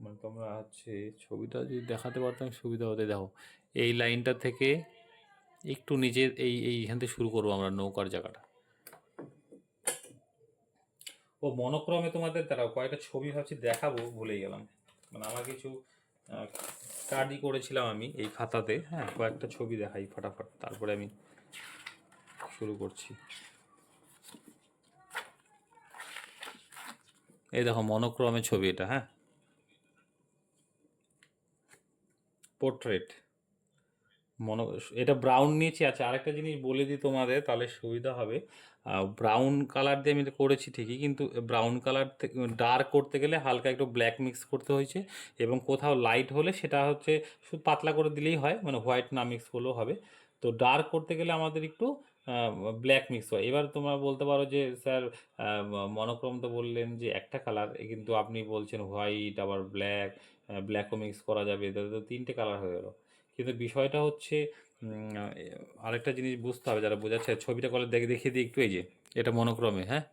মানে তোমরা হচ্ছে ছবিটা যদি দেখাতে পারতাম সুবিধা হতে। দেখো এই লাইনটা থেকে একটু নিচে এইখান থেকে শুরু করবো আমরা নৌকার জায়গাটা। ও মনোক্রমে তোমাদের দ্বারা কয়েকটা ছবি ভাবছি দেখাবো, ভুলেই গেলাম। মানে আমার কিছু স্টাডি করেছিলাম আমি এই খাতাতে, হ্যাঁ, কয়েকটা ছবি দেখাই ফটাফট, তারপরে আমি শুরু করছি। এই দেখো মনোক্রমে ছবি এটা, হ্যাঁ, পোর্ট্রেট মনো, এটা ব্রাউন নিয়েছি। আচ্ছা, আরেকটা জিনিস বলে দিই তোমাদের, তাহলে সুবিধা হবে। ব্রাউন কালার দিয়ে আমি এটা করেছি ঠিকই, কিন্তু ব্রাউন কালার ডার্ক করতে গেলে হালকা একটু ব্ল্যাক মিক্স করতে হয়েছে, এবং কোথাও লাইট হলে সেটা হচ্ছে শুধু পাতলা করে দিলেই হয়, মানে হোয়াইট না মিক্স করলেও হবে। তো ডার্ক করতে গেলে আমাদের একটু ব্ল্যাক মিক্স হয়। এবার তোমরা বলতে পারো যে স্যার মনোক্রম তো বললেন যে একটা কালার, কিন্তু আপনি বলছেন হোয়াইট আবার ব্ল্যাক, ব্ল্যাকও মিক্স করা যাবে, তাহলে তো তিনটে কালার হয়ে গেল। কিন্তু বিষয়টা হচ্ছে আরেকটা জিনিস বুঝতে হবে, যারা বোঝাচ্ছে ছবিটা করলে দেখিয়ে দিই একটু। এই যে এটা মনোক্রমে, হ্যাঁ,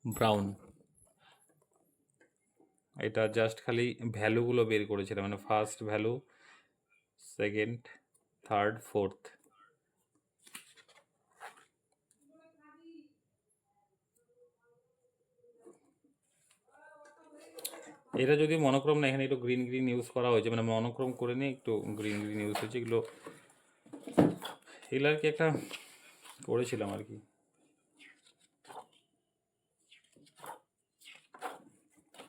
ব্রাউন, এটা জাস্ট খালি ভ্যালুগুলো বের করেছিলাম, মানে first value, second, third, fourth. এটা যদি মনোক্রম না, এখানে একটু গ্রিন গ্রিন ইউজ করা হয়েছে, মানে মনোক্রম করে নিয়ে একটু গ্রিন গ্রিন ইউজ হয়েছে। এগুলো আর কি একটা করেছিলাম আর কি।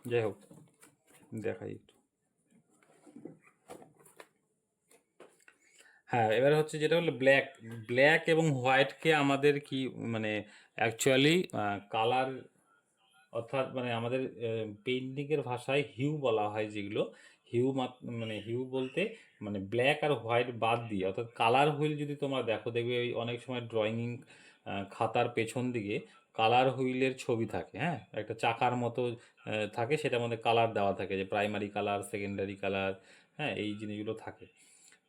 যাই হোক, দেখাই একটু। হ্যাঁ, এবার হচ্ছে যেটা হলো ব্ল্যাক এবং হোয়াইটকে আমাদের কি মানে অ্যাকচুয়ালি কালার, অর্থাৎ মানে আমাদের পেইন্টিংয়ের ভাষায় হিউ বলা হয়, যেগুলো হিউ মানে হিউ বলতে মানে ব্ল্যাক আর হোয়াইট বাদ দিয়ে, অর্থাৎ কালার হুইল যদি তোমরা দেখবে ওই অনেক সময় ড্রয়িং খাতার পেছন দিকে কালার হুইলের ছবি থাকে, হ্যাঁ, একটা চাকার মতো থাকে, সেটার মধ্যে কালার দেওয়া থাকে, যে প্রাইমারি কালার, সেকেন্ডারি কালার, হ্যাঁ, এই জিনিসগুলো থাকে।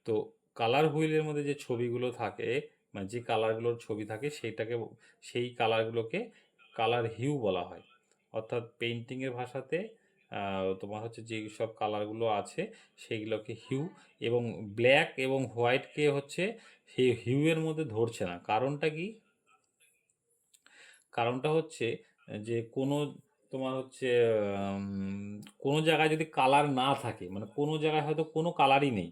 তো কালার হুইলের মধ্যে যে ছবিগুলো থাকে, মানে যে কালারগুলোর ছবি থাকে, সেই কালারগুলোকে কালার হিউ বলা হয়। অর্থাৎ পেইন্টিংয়ের ভাষাতে তোমার হচ্ছে যেই সব কালারগুলো আছে সেইগুলোকে হিউ, এবং ব্ল্যাক এবং হোয়াইটকে হচ্ছে সেই হিউয়ের মধ্যে ধরছে না। কারণটা কি? কারণটা হচ্ছে যে তোমার হচ্ছে কোনো জায়গায় যদি কালার না থাকে, মানে কোনো জায়গায় হয়তো কোনো কালারই নেই,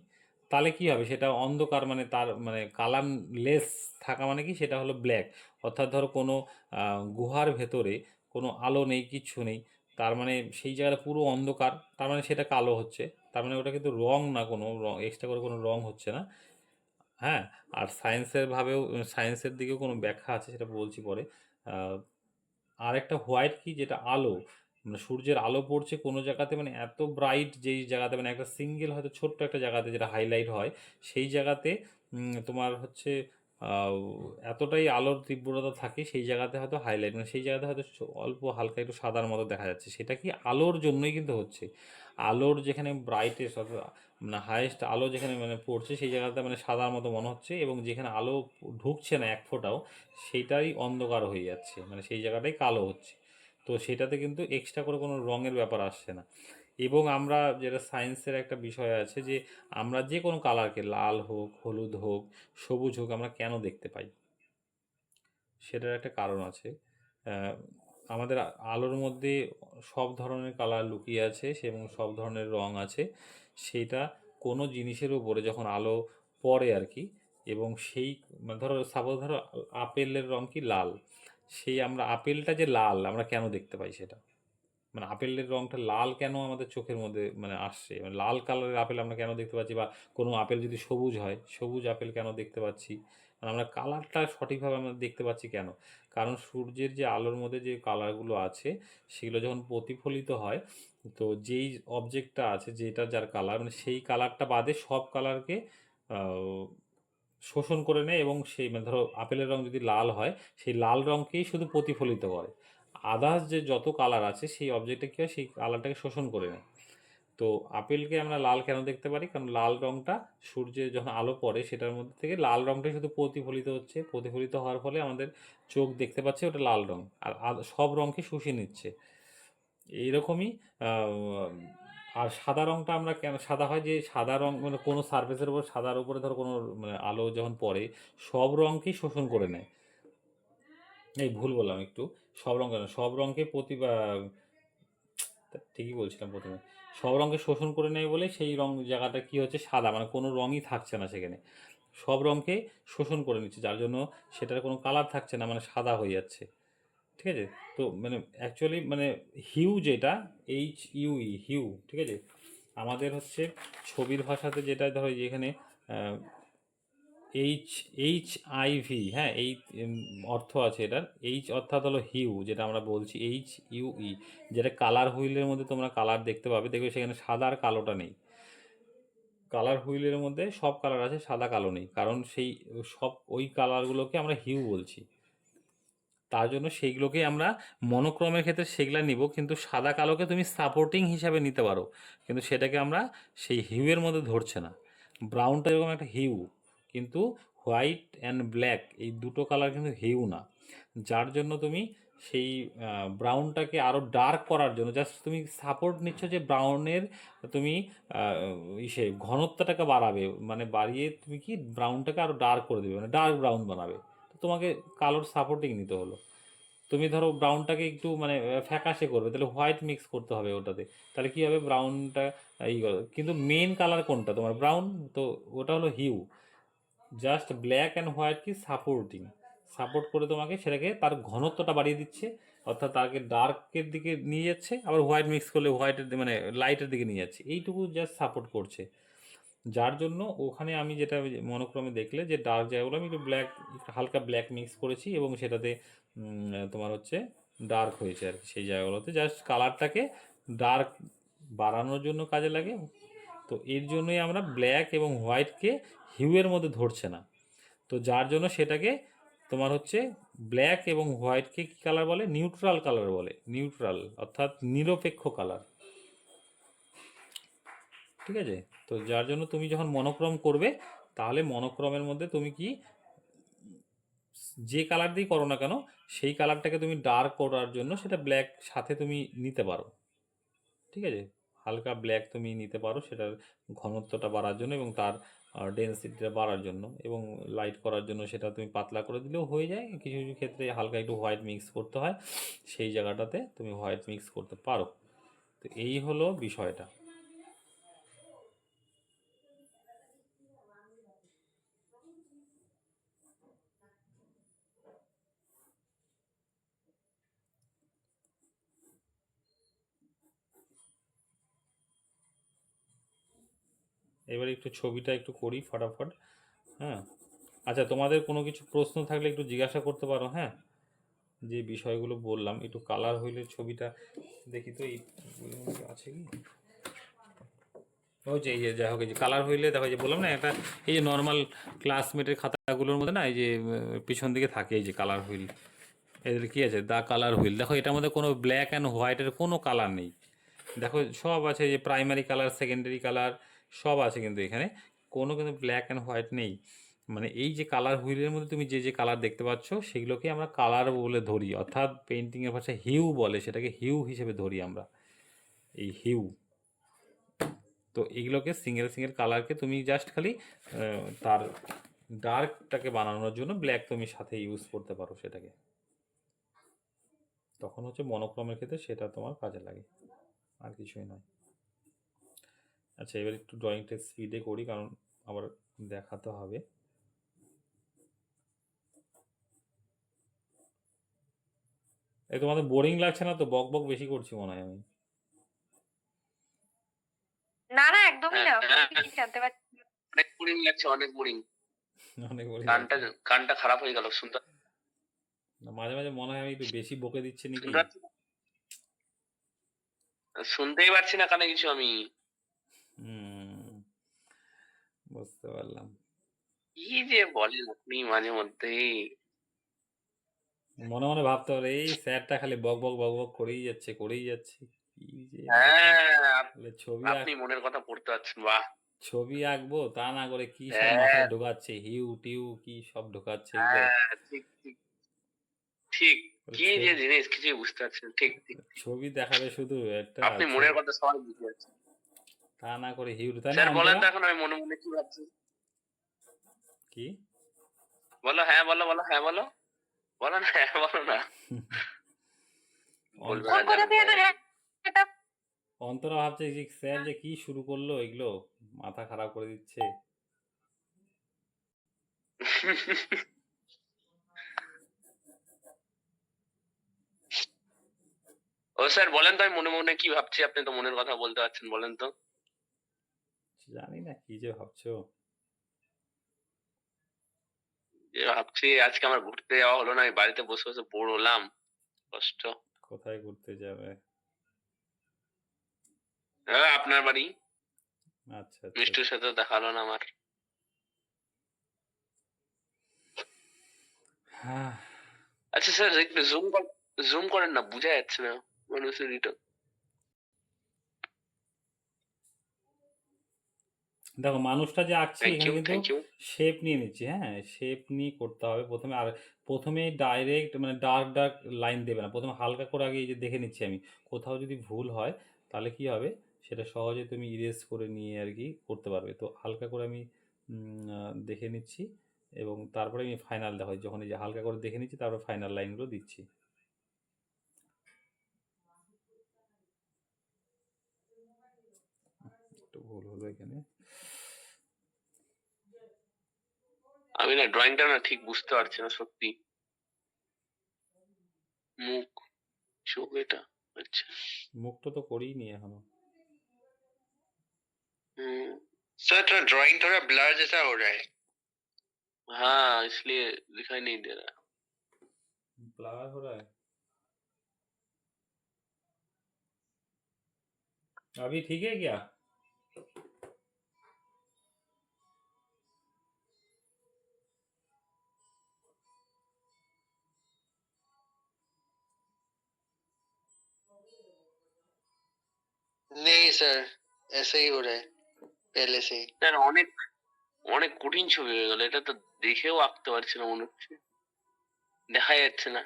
তাহলে কি হবে, সেটা অন্ধকার, মানে তার মানে কালার লেস থাকা মানে কি, সেটা হলো ব্ল্যাক। অর্থাৎ ধরো কোনো গুহার ভেতরে কোনো আলো নেই, কিচ্ছু নেই, তার মানে সেই জায়গাটা পুরো অন্ধকার, তার মানে সেটা কালো হচ্ছে। তার মানে ওটা কিন্তু রং না, কোনো রং এক্সট্রা করে কোনো রং হচ্ছে না, হ্যাঁ। আর সায়েন্সের দিকেও কোনো ব্যাখ্যা আছে, সেটা বলছি পরে। আর একটা হোয়াইট কি, যেটা আলো, মানে সূর্যের আলো পড়ছে কোনো জায়গাতে, মানে এত ব্রাইট, যেই জায়গাতে মানে একটা সিঙ্গেল হয়তো ছোট্ট একটা জায়গাতে যেটা হাইলাইট হয়, সেই জায়গাতে তোমার হচ্ছে আহ, এতটাই আলোর তীব্রতা থাকে, সেই জায়গাতে হয়তো হাইলাইট, মানে সেই জায়গাতে হয়তো অল্প হালকা একটু সাদার মতো দেখা যাচ্ছে, সেটা কি আলোর জন্যই কিন্তু হচ্ছে। আলোর যেখানে ব্রাইটেস্ট, মানে হায়েস্ট আলো যেখানে মানে পড়ছে, সেই জায়গাতে মানে সাদার মতো মনে হচ্ছে, এবং যেখানে আলো ঢুকছে না এক ফোঁটাও, সেইটাই অন্ধকার হয়ে যাচ্ছে, মানে সেই জায়গাটাই কালো হচ্ছে। তো সেটাতে কিন্তু এক্সট্রা করে কোনো রঙের ব্যাপার আসছে না। এবং আমরা যেটা সায়েন্সের একটা বিষয় আছে, যে আমরা যে কোনো কালারকে, লাল হোক, হলুদ হোক, সবুজ হোক, আমরা কেন দেখতে পাই, সেটার একটা কারণ আছে। আহ, আমাদের আলোর মধ্যে সব ধরনের কালার লুকিয়ে আছে, এবং সব ধরনের রং আছে। সেইটা কোনো জিনিসের উপরে যখন আলো পড়ে আর কি, এবং সেই মানে ধরো আপেলের রং কি লাল, সেই আমরা আপেলটা যে লাল আমরা কেন দেখতে পাই সেটা, মানে আপেলের রঙটা লাল কেন আমাদের চোখের মধ্যে মানে আসছে, মানে লাল কালারের আপেল আমরা কেন দেখতে পাচ্ছি, বা কোনো আপেল যদি সবুজ হয় সবুজ আপেল কেন দেখতে পাচ্ছি, মানে আমরা কালারটা সঠিকভাবে আমরা দেখতে পাচ্ছি কেন? কারণ সূর্যের যে আলোর মধ্যে যে কালারগুলো আছে সেগুলো যখন প্রতিফলিত হয়, তো যেই অবজেক্টটা আছে যেটা যার কালার, মানে সেই কালারটা বাদে সব কালারকে শোষণ করে নেয়, এবং সেই মানে ধরো আপেলের রং যদি লাল হয় সেই লাল রঙকেই শুধু প্রতিফলিত করে, আদার্স যে যত কালার আছে সেই অবজেক্টে কী হয় সেই কালারটাকে শোষণ করে নেয়। তো আপেলকে আমরা লাল কেন দেখতে পারি? কারণ লাল রঙটা সূর্যে যখন আলো পড়ে সেটার মধ্যে থেকে লাল রঙটাই শুধু প্রতিফলিত হচ্ছে, প্রতিফলিত হওয়ার ফলে আমাদের চোখ দেখতে পাচ্ছে ওটা লাল রং, আর সব রঙকে শুষে নিচ্ছে। এইরকমই আর সাদা রঙটা আমরা কেন সাদা হয়, যে সাদা রং মানে কোনো সারফেসের উপর সাদার উপরে ধরো কোনো মানে আলো যখন পড়ে সব রঙকেই শোষণ করে নেয়। এই ভুল বললাম একটু, সব রঙ কেন, সব রঙকে ঠিকই বলছিলাম প্রথমে, সব রঙকে শোষণ করে নেয় বলে সেই রং জায়গাটা কি হচ্ছে সাদা, মানে কোনো রঙই থাকছে না সেখানে, সব রঙকে শোষণ করে নিচ্ছে, যার জন্য সেটার কোনো কালার থাকছে না, মানে সাদা হয়ে যাচ্ছে। ঠিক আছে? তো মানে অ্যাকচুয়ালি মানে হিউ যেটা HUE হিউ, ঠিক আছে, আমাদের হচ্ছে ছবির ভাষাতে যেটা ধরো এখানে HIV, হ্যাঁ, এই অর্থ আছে এটার, অর্থাৎ হলো হিউ, যেটা আমরা বলছি HUE, যেটা কালার হুইলের মধ্যে তোমরা কালার দেখতে পাবে, দেখবে সেখানে সাদা আর কালোটা নেই। কালার হুইলের মধ্যে সব কালার আছে, সাদা কালো নেই, কারণ সেই সব ওই কালারগুলোকে আমরা হিউ বলছি। তার জন্য সেইগুলোকে আমরা মনোক্রমের ক্ষেত্রে সেগুলা নিব, কিন্তু সাদা কালোকে তুমি সাপোর্টিং হিসাবে নিতে পারো, কিন্তু সেটাকে আমরা সেই হিউয়ের মধ্যে ধরছে না। ব্রাউনটা এরকম একটা হিউ, কিন্তু হোয়াইট অ্যান্ড ব্ল্যাক এই দুটো কালার কিন্তু হিউ না, যার জন্য তুমি সেই ব্রাউনটাকে আরও ডার্ক করার জন্য জাস্ট তুমি সাপোর্ট নিচ্ছ, যে ব্রাউনের তুমি ঘনত্বটাকে বাড়াবে, মানে বাড়িয়ে তুমি কি ব্রাউনটাকে আরও ডার্ক করে দেবে, মানে ডার্ক ব্রাউন বানাবে, তো তোমাকে কালোর সাপোর্টিং নিতে হলো। তুমি ধরো ব্রাউনটাকে একটু মানে ফ্যাকাশে করবে, তাহলে হোয়াইট মিক্স করতে হবে ওটাতে, তাহলে কী হবে ব্রাউনটা কিন্তু মেন কালার কোনটা তোমার ব্রাউন, তো ওটা হলো hue. Just black and white কি সাপোর্ট করে তোমাকে সেটাকে তার ঘনত্বটা বাড়িয়ে দিচ্ছে, অর্থাৎ তাকে ডার্কের দিকে নিয়ে যাচ্ছে, আবার হোয়াইট মিক্স করলে হোয়াইটের মানে লাইটের দিকে নিয়ে যাচ্ছে, এইটুকু জাস্ট সাপোর্ট করছে। যার জন্য ওখানে আমি যেটা মনোক্রমে দেখলে যে ডার্ক জায়গাগুলো আমি একটু ব্ল্যাক, হালকা ব্ল্যাক মিক্স করেছি, এবং সেটাতে তোমার হচ্ছে ডার্ক হয়েছে আর কি, সেই জায়গাগুলোতে জাস্ট কালারটাকে ডার্ক বাড়ানোর জন্য কাজে লাগে। তো এর জন্যই আমরা ব্ল্যাক এবং হোয়াইটকে হিউয়ের মধ্যে ধরছে না, তো যার জন্য সেটাকে তোমার হচ্ছে ব্ল্যাক এবং হোয়াইটকে কী কালার বলে? নিউট্রাল কালার বলে, নিউট্রাল অর্থাৎ নিরপেক্ষ কালার। ঠিক আছে? তো যার জন্য তুমি যখন মনোক্রম করবে, তাহলে মনোক্রমের মধ্যে তুমি কি যে কালার দিয়েই করো না কেন সেই কালারটাকে তুমি ডার্ক করার জন্য সেটা ব্ল্যাক সাথে তুমি নিতে পারো। ঠিক আছে? হালকা ব্ল্যাক তুমি নিতে পারো সেটার ঘনত্বটা বাড়ার জন্য এবং তার ডেনসিটিটা বাড়ার জন্য, এবং লাইট করার জন্য সেটা তুমি পাতলা করে দিলেও হয়ে যায়। কিছু কিছু ক্ষেত্রে হালকা একটু হোয়াইট মিক্স করতে হয়, সেই জায়গাটাতে তুমি হোয়াইট মিক্স করতে পারো। তো এই হলো বিষয়টা। এবার একটু ছবিটা একটু করি ফটাফট। হ্যাঁ, আচ্ছা, তোমাদের কোনো কিছু প্রশ্ন থাকলে একটু জিজ্ঞাসা করতে পারো। হ্যাঁ, যে বিষয়গুলো বললাম, একটু কালার হুইলের ছবিটা দেখি তো, এই আছে কি? ওই যে এই যে যাই হোক, এই যে কালার হুইলে দেখো, এই যে বললাম না একটা, এই যে নর্মাল ক্লাসমেটের খাতাগুলোর মধ্যে না, এই যে পিছন দিকে থাকে এই যে কালার হুইল, এদের কী আছে দা কালার হুইল, দেখো এটার মধ্যে কোনো ব্ল্যাক অ্যান্ড হোয়াইটের কোনো কালার নেই, দেখো সব আছে, যে প্রাইমারি কালার সেকেন্ডারি কালার সব আছে, কিন্তু এখানে কোনো কিন্তু ব্ল্যাক অ্যান্ড হোয়াইট নেই। মানে এই যে কালার হুইলের মধ্যে তুমি যে যে কালার দেখতে পাচ্ছ সেগুলোকে আমরা কালার বলে ধরি, অর্থাৎ পেন্টিংয়ের ভাষায় হিউ বলে, সেটাকে হিউ হিসেবে ধরি আমরা, এই হিউ। তো এইগুলোকে সিঙ্গেল সিঙ্গেল কালারকে তুমি জাস্ট খালি তার ডার্কটাকে বানানোর জন্য ব্ল্যাক তুমি সাথে ইউজ করতে পারো সেটাকে, তখন হচ্ছে মনোক্রমের ক্ষেত্রে সেটা তোমার কাজে লাগে, আর কিছুই নয়। আচ্ছা, এবার একটু ড্রয়িংটা স্পিডে করি, কারণ আবার দেখাতে হবে। এই তোমাদের বোরিং লাগছে না তো? বক বক বেশি করছি মনে হয় আমি। না না, একদমই না, হ্যাঁ, কিছুই জানতে পারছি না। অনেক বোরিং লাগছে, অনেক বোরিং। অনেক বোরিং কানটা লাগছে। কানটা খারাপ হয়ে গেল, শুনতে না, মাঝে মাঝে মনে হয় আমি একটু বেশি বকে দিচ্ছি নাকি। শুনতে পাচ্ছি না। শুনতেই পারছি না কানে কিছু আমি। হুম, বুঝতে পারলাম। কি যে বলেন আপনি মাঝে মধ্যেই। মনে মনে ভাবতে পারে এই স্যারটা খালি বক বক বক বক করেই যাচ্ছে করেই যাচ্ছে। কি যে মাথা। হ্যাঁ, তাহলে ছবি আপনি মনের কথা পড়তে পারছেন, বাহ। ছবি আঁকবো তা না করে কি সব হ্যাঁ, মাথায় ঢোকাচ্ছে, হিউ টিউ কি সব ঢোকাচ্ছে এগুলো। হ্যাঁ, ঠিক ঠিক ঠিক। তাহলে কি যে জিনিস কিছুই বুঝতে পারছি না, ঠিক ঠিক। ছবি দেখাবে শুধু একটা আপনি মনের কথা সবাই বুঝতে পারছেন। তা না করে হিউ, তাই না স্যার বলেন অন্তরা? তো এখন আমি মনে মনে কি ভাবছি। কি বলো, হ্যাঁ বলো, বলো, হ্যাঁ বলো, বলো না, হ্যাঁ বলো না। বলবে কোন না কথা জানেন থেকে ভাই। হ্যাঁ এটা অন্তরা ভাবছে যে স্যার যে কি শুরু করলো এগুলো, মাথা খারাপ করে দিচ্ছে। ও স্যার বলেন তো আমি মনে মনে কি ভাবছি, আপনি তো মনের কথা বলতে পারছেন, বলেন তো। জানি না কি যে ভাবছো। যে ভাবছি আজকে আমার ঘুরতে যাওয়া হলো না, আমি বাড়িতে বসে বসে বোর হলাম, কষ্ট। কোথায় ঘুরতে যাবে? হ্যাঁ, আপনার বাড়ি। আচ্ছা আচ্ছা। মিষ্টির সাথে দেখা হলো না আমার। হ্যাঁ, আচ্ছা স্যার, একটু জুম করেন না, বোঝা যাচ্ছে না মানুষের এটা। দেখো মানুষটা যে আঁকছি থ্যাংক এখানে ইউ, কিন্তু থ্যাংক ইউ। শেপ নিয়ে নিচ্ছি, হ্যাঁ শেপ নিয়ে করতে হবে প্রথমে। আর প্রথমে ডাইরেক্ট মানে ডার্ক ডার্ক লাইন দেবে না, প্রথমে হালকা করে আগে এই যে দেখে নিচ্ছি আমি, কোথাও যদি ভুল হয় তাহলে কি হবে সেটা সহজে তুমি ইরেজ করে নিয়ে আর কি করতে পারবে। তো হালকা করে আমি দেখে নিচ্ছি এবং তারপরে আমি ফাইনাল দেখাই, যখন এই যে হালকা করে দেখে নিচ্ছি তারপরে ফাইনাল লাইনগুলো দিচ্ছি। একটু ভুল হলো এখানে। আমি না ড্রয়িংটা না ঠিক বুঝতে পারছি না সত্যি। মুখ, চোখ, এটা। अच्छा। মুখটা তো করিই নি এখনো। हम्म। सर थोड़ा ड्राइंग थोड़ा ब्लर जैसा हो रहा है। हाँ, इसलिए दिखाई नहीं दे रहा। ब्लर हो रहा है। अभी ठीक है क्या? नहीं सर, ऐसे ही हो रहा है पहले से ही। স্যার অনেক অনেক কঠিন ছবি হয়ে গেল, এটা তো দেখেও আঁকতে পারছি না মনে হচ্ছে, দেখা যাচ্ছে না।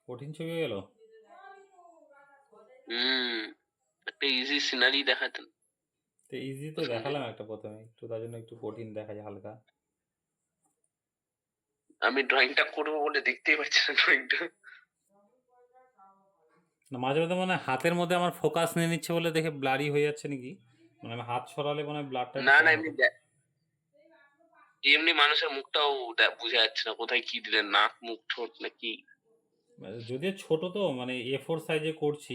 কঠিন ছবি হয়ে গেল। হুম, একটা ইজি সিনারি দেখাতেন। তো ইজি তো দেখালাম একটা প্রথমে, একটু তার জন্য একটু কঠিন দেখায় হালকা। আমি ড্রয়িংটা করবো বলে দেখতেই পাচ্ছি না ড্রয়িংটা। না মাঝে মাঝে মানে হাতের মধ্যে আমার ফোকাস নিয়ে নিচ্ছে বলে দেখে ব্লারি হয়ে যাচ্ছে নাকি, মানে আমি হাত সরালে মানে ব্লারটা না না, এমনি এমনি মানুষের মুখটাও বোঝা যাচ্ছে না কোথায় কি দিলেন, নাক মুখ ঠোঁট নাকি। যদিও ছোট তো মানে A4 সাইজে করছি,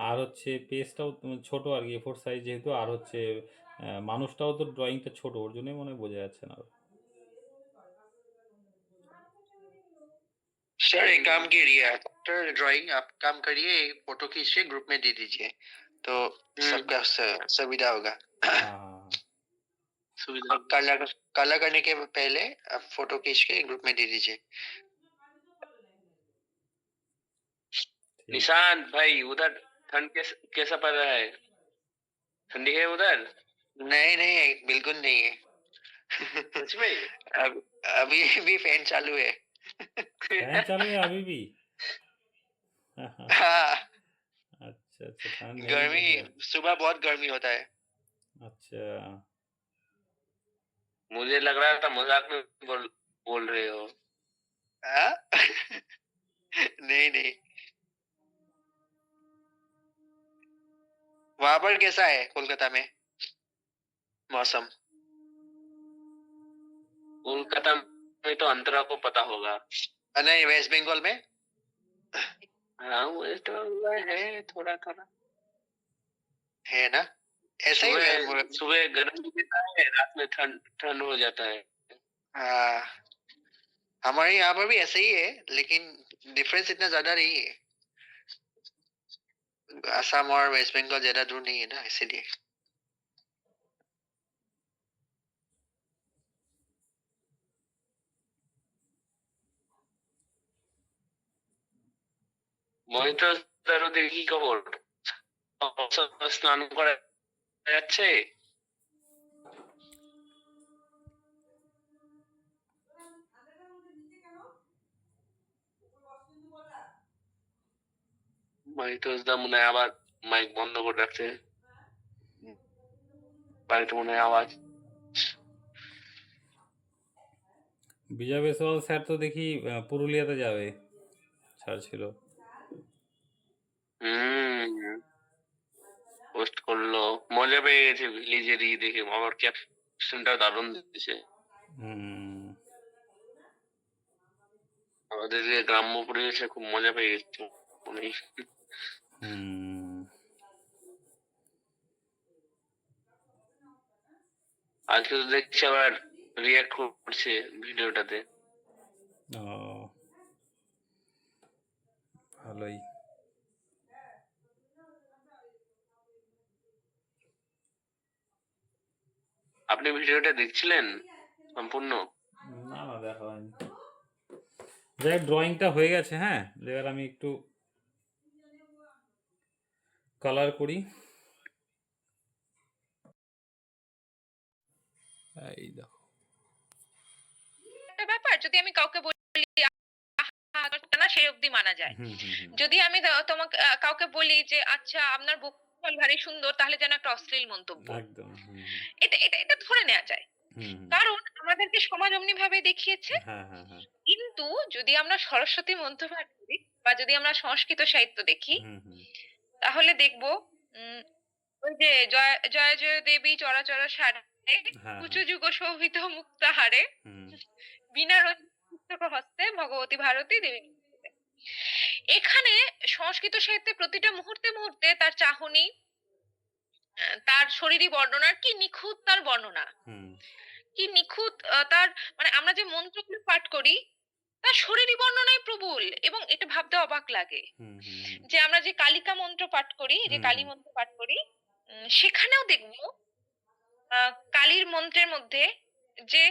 আর হচ্ছে পেজটাও ছোট আর কি A4 সাইজ যেহেতু, আর হচ্ছে মানুষটাও তো ড্রয়িংটা ছোট, ওর জন্যই মনে হয় বোঝা যাচ্ছে না। सर एक काम कीजिए, आफ्टर ड्राइंग आप काम करिए, फोटो खींच के ग्रुप में दे दीजिए तो सबका सुविधा होगा। हाँ सुविधा। और कलर करने के पहले आप फोटो खींच के ग्रुप में दे दीजिए। ठीक। निशांत भाई, उधर ठंड कैसा पड़ रहा है? ठंडी है उधर? नहीं नहीं, बिल्कुल नहीं है। सच में? अब अभी भी फैन चालू है। फैन चालू है अभी भी? हाँ, अच्छा अच्छा, फैन नहीं गर्मी है। सुबह बहुत गर्मी होता है। अच्छा मुझे लग रहा था मजाक में बोल रहे हो। हाँ? नहीं नहीं। वहां पर कैसा है कोलकाता में मौसम? कोलकाता में तो अंतरा को पता होगा। नहीं वेस्ट बंगाल में हाँ वेस्ट बंगाल है थोड़ा थोड़ा है ना, ऐसा ही सुबह सुबह गर्म रहता है रात में ठंड ठंड हो जाता है हाँ, हमारे यहाँ पर भी ऐसा ही है, लेकिन डिफरेंस इतना ज्यादा नहीं है। असम और वेस्ट बंगाल ज्यादा दूर नहीं है ना, इसीलिए। মহিত তার ওদের কি খবর স্নান করা যাচ্ছে মহিতোষদা মনে হয় আবার মাইক বন্ধ করে রাখছে বাড়িতে মনে হয় আওয়াজ বিজয় বেসওয়াল স্যার তো দেখি পুরুলিয়াতে যাবে ছাড়ছিল। পোস্ট করলো মজা পেয়ে গেছে ভিলেজেরই দেখে আমার ক্যাপশনটা দারুণ দিচ্ছে হুম, আমাদের যে গ্রাম্য পরিবেশে খুব মজা পেয়ে গেছে উনি হুম। আজকে তো দেখছি আবার রিয়াক্ট করছে ভিডিওটাতে ও ভালোই। আপনি ভিডিওটা দেখছিলেন সম্পূর্ণ না না দেখা হয়নি। যাই ড্রয়িংটা হয়ে গেছে, হ্যাঁ এবার আমি একটু কালার করি। এই দেখো একটা ব্যাপার, যদি আমি কাউকে বলি না সেই অবধি মানা যায়। হুম হুম হুম যদি আমি তোমাকে কাউকে বলি যে আচ্ছা আপনার বক্ষস্থল ভারী সুন্দর, তাহলে যেন একটা অশ্লীল মন্তব্য। একদম হুম এটা এটা এটা ধরে নেওয়া যায়, হুম হুম কারণ আমাদেরকে সমাজ অমনি ভাবে দেখিয়েছে। হ্যাঁ হ্যাঁ হ্যাঁ কিন্তু যদি আমরা সরস্বতী মন্ত্রপাঠ করি বা যদি আমরা সংস্কৃত সাহিত্য দেখি, হুম হুম তাহলে দেখবো ওই যে জয় জয় জয় দেবী চরাচর সারে হ্যাঁ উঁচু হ্যাঁ যুগ শোভিত মুক্তাহারে হুম বিনা পুস্তক হস্তে ভগবতী ভারতী দেবী। এখানে সংস্কৃত সাহিত্যে প্রতিটা মুহূর্তে মুহূর্তে তার চাহনি, তার শরীরী বর্ণনার কি নিখুঁত তার বর্ণনা, হুম কি নিখুঁত তার মানে আমরা যে মন্ত্রগুলো পাঠ করি তার শরীরী বর্ণনায় প্রবল, এবং এটা ভাবতে অবাক লাগে হুম হুম হুম যে আমরা যে কালিকা মন্ত্র পাঠ করি, যে হুম কালী হুম মন্ত্র পাঠ করি, সেখানেও দেখবো কালীর মন্ত্রের মধ্যে যে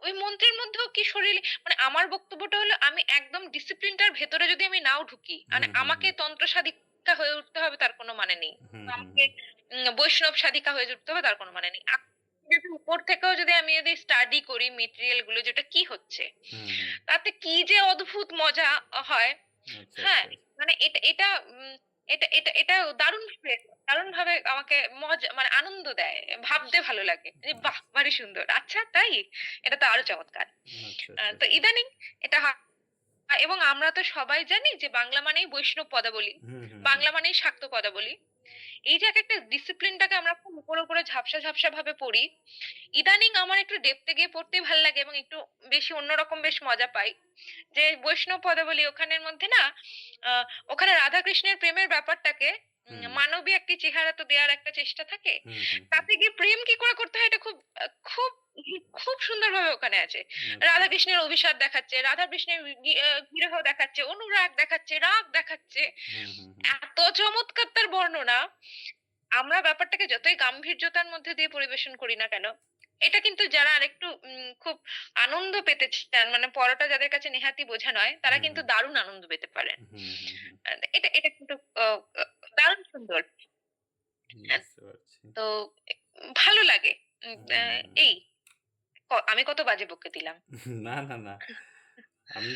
ওই মন্ত্রের মধ্যেও কি শরীর, মানে আমার বক্তব্যটা হলো আমি একদম ডিসিপ্লিনটার ভেতরে যদি আমি নাও ঢুকি, মানে হুম হুম আমাকে তন্ত্র সাধিকা হয়ে উঠতে হবে তার কোনো মানে নেই, হুম বা হুম আমাকে বৈষ্ণব সাধিকা হয়ে উঠতে হবে তার কোনো মানে নেই। যদি উপর থেকেও যদি আমি যদি স্টাডি করি মেটেরিয়াল গুলো যেটা কি হচ্ছে, হুম হুম তাতে কি যে অদ্ভুত মজা হয়। আচ্ছা হ্যাঁ, আচ্ছা মানে এটা এটা এটা এটা এটা দারুণ ভাবে দারুণ ভাবে আমাকে মজা মানে আনন্দ দেয়, ভাবতে ভালো লাগে যে বাহ ভারী সুন্দর, আচ্ছা তাই, এটা তো আরো চমৎকার। আচ্ছা আচ্ছা তো ইদানিং এটা হয়, এবং আমরা তো সবাই জানি যে বাংলা মানেই বৈষ্ণব পদাবলী, হুম হুম বাংলা মানেই শাক্ত পদাবলী। এই যে এক একটা ডিসিপ্লিনটাকে আমরা খুব উপরে উপরে ঝাপসা ঝাপসা ভাবে পড়ি, ইদানিং আমার একটু ডেপথে গিয়ে পড়তে ভালো লাগে এবং একটু বেশি অন্যরকম বেশ মজা পাই। যে বৈষ্ণব পদাবলী ওখানের মধ্যে না, ওখানে রাধা কৃষ্ণের প্রেমের ব্যাপারটাকে হুম মানবী একটি চেহারা তো দেওয়ার একটা চেষ্টা থাকে, হুম হুম তাতে গিয়ে প্রেম কি করে করতে হয় এটা খুব খুব খুব সুন্দরভাবে ওখানে আছে। আচ্ছা রাধা কৃষ্ণের অভিসার দেখাচ্ছে, রাধা কৃষ্ণের বিরহ দেখাচ্ছে, অনুরাগ দেখাচ্ছে, রাগ দেখাচ্ছে, হুম হুম হুম এত চমৎকার তার বর্ণনা। আমরা ব্যাপারটাকে যতই গাম্ভীর্যতার মধ্যে দিয়ে পরিবেশন করি না কেন, এটা কিন্তু যারা আরেকটু খুব আনন্দ পেতে চান, মানে পড়াটা যাদের কাছে নেহাতি বোঝা নয়, তারা হুম কিন্তু হুম দারুণ আনন্দ পেতে পারেন। হুম হুম হুম এটা এটা কিন্তু দারুণ সুন্দর। বুঝতে পারছি। তো ভালো লাগে। হুম এই আমি কত বাজে বকে দিলাম। না না না আমি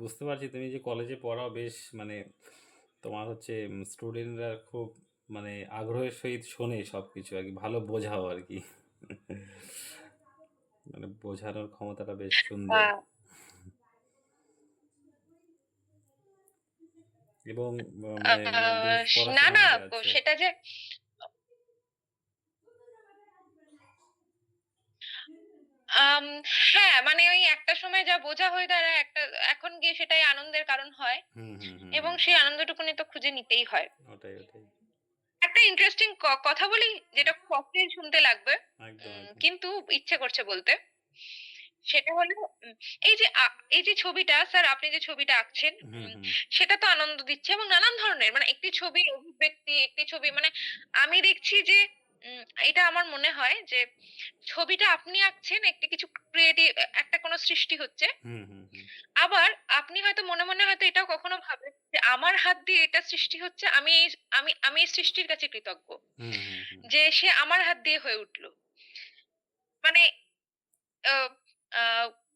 বুঝতে পারছি তুমি যে কলেজে পড়াও বেশ মানে তোমার হচ্ছে স্টুডেন্টরা খুব মানে আগ্রহের সহিত শোনে সব কিছু আর কি, ভালো বোঝাও আর কি মানে বোঝানোর ক্ষমতাটা বেশ সুন্দর আহ, এবং মানে বেশ না পড়াশোনা না, মনে আছে। সেটা যে আম হ্যাঁ, মানে ওই একটা সময় যা বোঝা হয়ে দাঁড়ায় এখন গিয়ে সেটাই আনন্দের কারণ হয় হুম, হুম, হুম, এবং হুম। সেই আনন্দটুকুনি তো খুঁজে নিতেই হয়। ওটাই, ওটাই। একটা ইন্টারেস্টিং কথা বলি যেটা খুব অশ্লীল শুনতে লাগবে। একদম, একদম। কিন্তু ইচ্ছে করছে বলতে। সেটা হলো এই যে এই যে ছবিটা স্যার আপনি যে ছবিটা আঁকছেন হুম, হুম। সেটা তো আনন্দ দিচ্ছে এবং নানান ধরনের মানে একটি ছবির অভিব্যক্তি, একটি ছবি মানে আমি দেখছি যে এটা আমার মনে হয় যে ছবিটা আপনি আঁকছেন একটি কিছু ক্রিয়েটিভ একটা কোনো সৃষ্টি হচ্ছে। হুম, হুম, হুম। আবার আপনি হয়তো মনে, মনে হয়তো এটাও কখনো ভাবেন যে আমার হাত দিয়ে এটা সৃষ্টি হচ্ছে। আমি এই সৃষ্টির কাছে কৃতজ্ঞ। হুম, হুম, হুম। যে সে আমার হাত দিয়ে হয়ে উঠল। মানে আ আ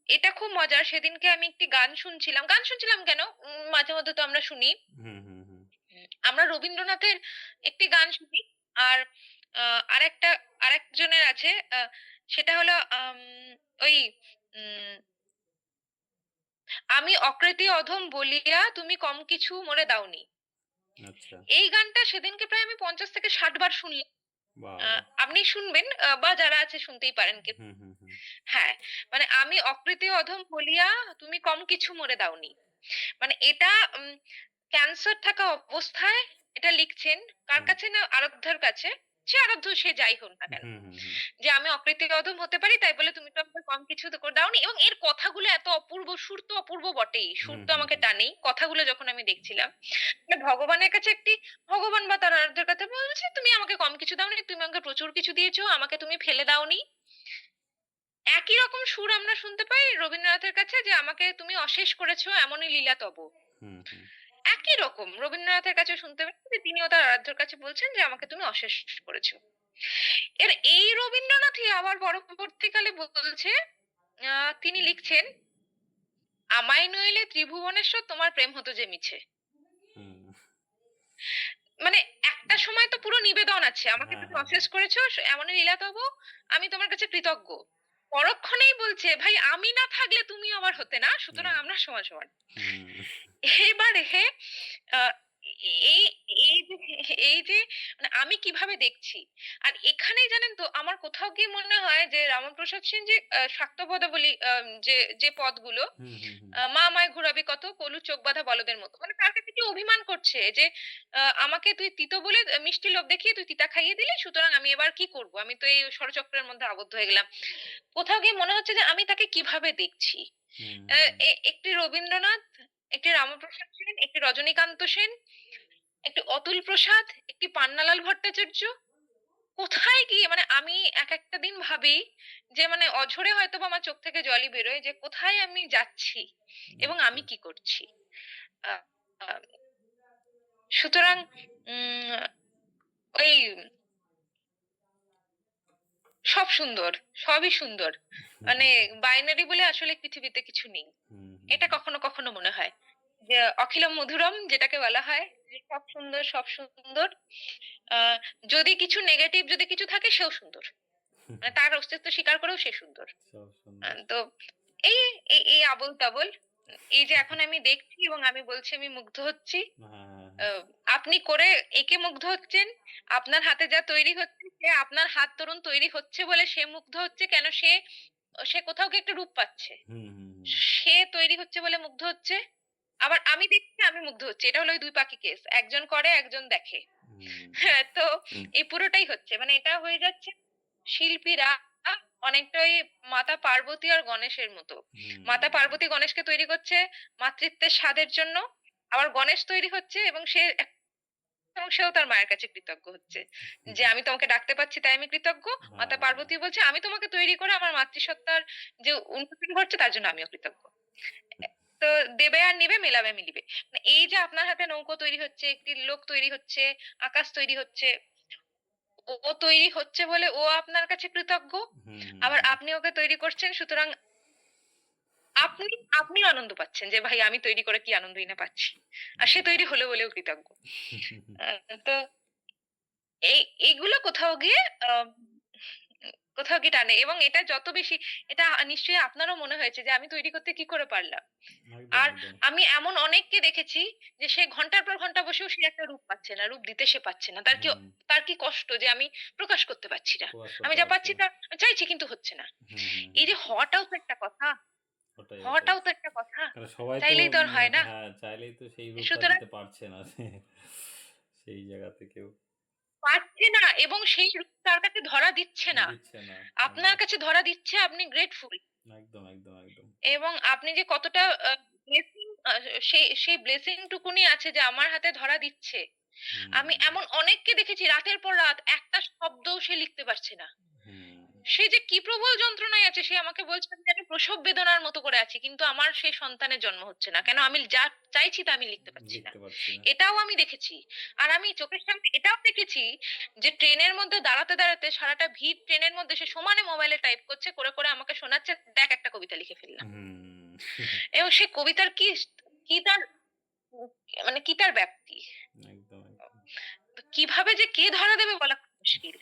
এটা খুব মজার। সেদিনকে আমি একটি গান শুনছিলাম। গান শুনছিলাম কেন? মাঝে মধ্যে তো আমরা শুনি। হুম, হুম, হুম। আমরা রবীন্দ্রনাথের একটি গান শুনি। আর আ আরেকটা আরেকজনের আছে। সেটা হলো ওই উম আমি অকৃতি অধম বলিয়া তুমি কম কিছু মোরে দাওনি। আচ্ছা। এই গানটা সেদিনকে প্রায় আমি ৫০ থেকে ৬০ বার শুনলাম। বাহ! আ বাহ! আপনি শুনবেন বা যারা আছে শুনতেই পারেন কেউ। হুম, হুম, হুম। হ্যাঁ, মানে আমি অকৃতি অধম বলিয়া তুমি কম কিছু মোরে দাওনি। মানে এটা ক্যান্সার থাকা অবস্থায় এটা লিখছেন কার হুম। কাছে না আরাধ্যার কাছে। সে আরাধ্য সে যাই হোক না কেন। হুম, হুম, হুম। যে আমি অকৃতি অধম হতে পারি তাই বলে তুমি তো আমাকে কম কিছু তো করে দাওনি এবং এর কথাগুলো এত অপূর্ব, সুর তো অপূর্ব বটেই। সুর হুম, তো হুম, আমাকে হুম। টানেই। কথাগুলো যখন আমি দেখছিলাম। মানে ভগবানের কাছে ভগবান বা তার আরাধ্যের কাছে বলছে তুমি আমাকে কম কিছু দাওনি, তুমি আমাকে প্রচুর কিছু দিয়েছো, আমাকে তুমি ফেলে দাওনি। একই রকম সুর আমরা শুনতে পাই রবীন্দ্রনাথের কাছে যে আমাকে তুমি অশেষ করেছো এমনই লীলা তব। হুম, হুম। একই রকম রবীন্দ্রনাথের কাছে শুনতে পাই যে তিনিও তার আরাধ্যের কাছে বলছেন যে আমাকে তুমি অশেষ করেছো। এই রবীন্দ্রনাথই আবার পরবর্তীকালে বলছে তিনি লিখছেন আমায় নইলে ত্রিভুবনেশ্বর তোমার প্রেম হতো যে মিছে। হুম। মানে একটা সময় তো পুরো নিবেদন আছে। আমাকে হ্যাঁ, তুমি হ্যাঁ, অশেষ হ্যাঁ। করেছো, এমনই লীলা তব, আমি তোমার কাছে কৃতজ্ঞ। পরক্ষণেই বলছে, ভাই আমি না থাকলে তুমি আমার হতে না, সুতরাং এক আমরা সমান, সমান। হুম। এবারে আ এই এই যে এই যে মানে আমি কিভাবে দেখছি। আর এখানেই জানেন তো আমার কোথাও গিয়ে মনে হয় যে রামপ্রসাদ সেন যে শাক্তপদাবলী যে পদগুলো হুম, হুম, হুম। মা আমায় ঘুরাবি কত কলু চোখ বাঁধা বলদের মতো। মানে তার কাছে কি অভিমান করছে যে আমাকে তুই তিতো বলে মিষ্টি লোভ দেখিয়ে তুই তিতা খাইয়ে দিলি। সুতরাং আমি এবার কি করব? আমি তো এই ষড়চক্রের মধ্যে আবদ্ধ হয়ে গেলাম। কোথাও গিয়ে মনে হচ্ছে যে আমি তাকে কিভাবে দেখছি। হুম, আ হুম, একটি রবীন্দ্রনাথ, একটি রামপ্রসাদ সেন, একটি রজনীকান্ত সেন, একটি অতুল প্রসাদ, একটি পান্নালাল ভট্টাচার্য। কোথায় গিয়ে মানে আমি একেকটা দিন ভাবি যে মানে অঝরে হয়তোবা আমার চোখ থেকে জলই বেরোয় যে কোথায় আমি যাচ্ছি এবং আচ্ছা। আমি কি করছি। আ আ সুতরাং উম ওই সব সুন্দর, সবই সুন্দর। হুম, মানে হুম, হুম। বাইনারি বলে আসলে পৃথিবীতে কিছু নেই। হুম, হুম, এটা হুম। কখনো, কখনো মনে হয়। যে অখিলম মধুরম যেটাকে বলা হয় যে সব সুন্দর, সব সুন্দর। আ যদি কিছু নেগেটিভ যদি কিছু থাকে সেও সুন্দর। মানে তার অস্তিত্ব স্বীকার করেও সে সুন্দর। সব সুন্দর। তো এই এই আবোল-তাবোল এই যে এখন আমি দেখছি এবং আমি বলছি আমি মুগ্ধ হচ্ছি। হ্যাঁ, হ্যাঁ, আ হ্যাঁ। আপনি করে একে মুগ্ধ হচ্ছেন। আপনার হাতে যা তৈরি হচ্ছে সে আপনার হাত ধরুন তৈরি হচ্ছে বলে সে মুগ্ধ হচ্ছে। কেন সে সে কোথাও গিয়ে একটা রূপ পাচ্ছে। হুম, হুম, হুম। সে তৈরি হচ্ছে বলে মুগ্ধ হচ্ছে। আবার আমি দেখছি আমি মুগ্ধ হচ্ছি। এটা হলো ওই ২ পাখি কেস। একজন করে একজন দেখে। হুম। হ্যাঁ, তো এই পুরোটাই হচ্ছে। মানে এটা হয়ে যাচ্ছে শিল্পীরা অনেকটা ওই মাতা পার্বতী আর গণেশের মতো। মাতা হুম। পার্বতী গণেশকে তৈরি করছে মাতৃত্বের স্বাদের জন্য। আবার গণেশ তৈরি হচ্ছে এবং সেও তার মায়ের কাছে কৃতজ্ঞ হচ্ছে। যে আমি তোমাকে ডাকতে পাচ্ছি তাই আমি কৃতজ্ঞ। হ্যাঁ, মাতা হ্যাঁ। পার্বতী বলছে আমি তোমাকে তৈরি করে আমার মাতৃসত্তার যে উন্নতি ঘটছে তার জন্য আমিও কৃতজ্ঞ। তো দেবে আর নিবে মেলাবে মিলিবে। মানে এই যে আপনার হাতে নৌকো তৈরি হচ্ছে, একটি লোক তৈরি হচ্ছে, আকাশ তৈরি হচ্ছে। ও তৈরি হচ্ছে বলে ও আপনার কাছে কৃতজ্ঞ। হুম, হুম, আবার হুম। আপনি ওকে তৈরি করছেন সুতরাং আপনি আপনি আনন্দ পাচ্ছেন যে ভাই আমি তৈরি করে কি আনন্দই না পাচ্ছি। আর সে তৈরি হলো বলেও কৃতজ্ঞ। তো এই এইগুলো কোথাও গিয়ে আ কোথাও কি টানে, এবং এটা যত বেশি, এটা নিশ্চয়ই আপনারও মনে হয়েছে যে আমি তৈরি করতে কি করে পারলাম। একদম, আর একদম। আমি এমন অনেককে দেখেছি যে সে ঘন্টার পর ঘন্টা বসেও সে একটা রূপ পাচ্ছে না, রূপ দিতে সে পাচ্ছে না। হুম, তার কি কষ্ট যে আমি প্রকাশ করতে পারছি না। প্রকাশ আমি করতে যা পারছি পাচ্ছি না। তা চাইছি কিন্তু হচ্ছে না। হুম, হুম, এই হুম। যে হওয়াটাও তো একটা কথা, ওটাই, ওটাই। হওয়াটাও তো একটা কথা। কারণ সবাই তো চাইলেই তো আর হয় না। হ্যাঁ, চাইলেই তো সেই রূপটা সুতরাং দিতে পারছে না। সেই জায়গা থেকেও পারছে না, এবং সেই রূপ তার কাছে ধরা দিচ্ছে না। দিচ্ছে না। আপনার একদম, কাছে ধরা দিচ্ছে, আপনি গ্রেটফুল। একদম, একদম, একদম। এবং আপনি যে কতটা ব্লেসিং, সেই ব্লেসিং টুকুনি আছে যে আমার হাতে ধরা দিচ্ছে। আমি হুম, এমন অনেককে দেখেছি রাতের পর রাত একটা শব্দও সে লিখতে পারছে না। হুম। সে যে কি প্রবল যন্ত্রণায় আছে, সে আমাকে বলছে আমি যেন প্রসব বেদনার মতো করে আছি, কিন্তু আমার সেই সন্তানের জন্ম হচ্ছে না। কেন? আমি যা চাইছি তা আমি লিখতে পারছি না। লিখতে পারছি না। এটাও আমি দেখেছি। আর আমি চোখের সামনে এটাও দেখেছি যে ট্রেনের মধ্যে দাঁড়াতে দাঁড়াতে সারাটা ভিড় ট্রেনের মধ্যে সে সমানে মোবাইলে টাইপ করছে, করে করে আমাকে শোনাচ্ছে, দেখ একটা কবিতা লিখে ফেললাম। হুম। এবং সে কবিতার কি, কি তার মানে কি তার ব্যাপ্তি, একদম, একদম। তো কিভাবে যে কে ধরা দেবে বলা খুব মুশকিল।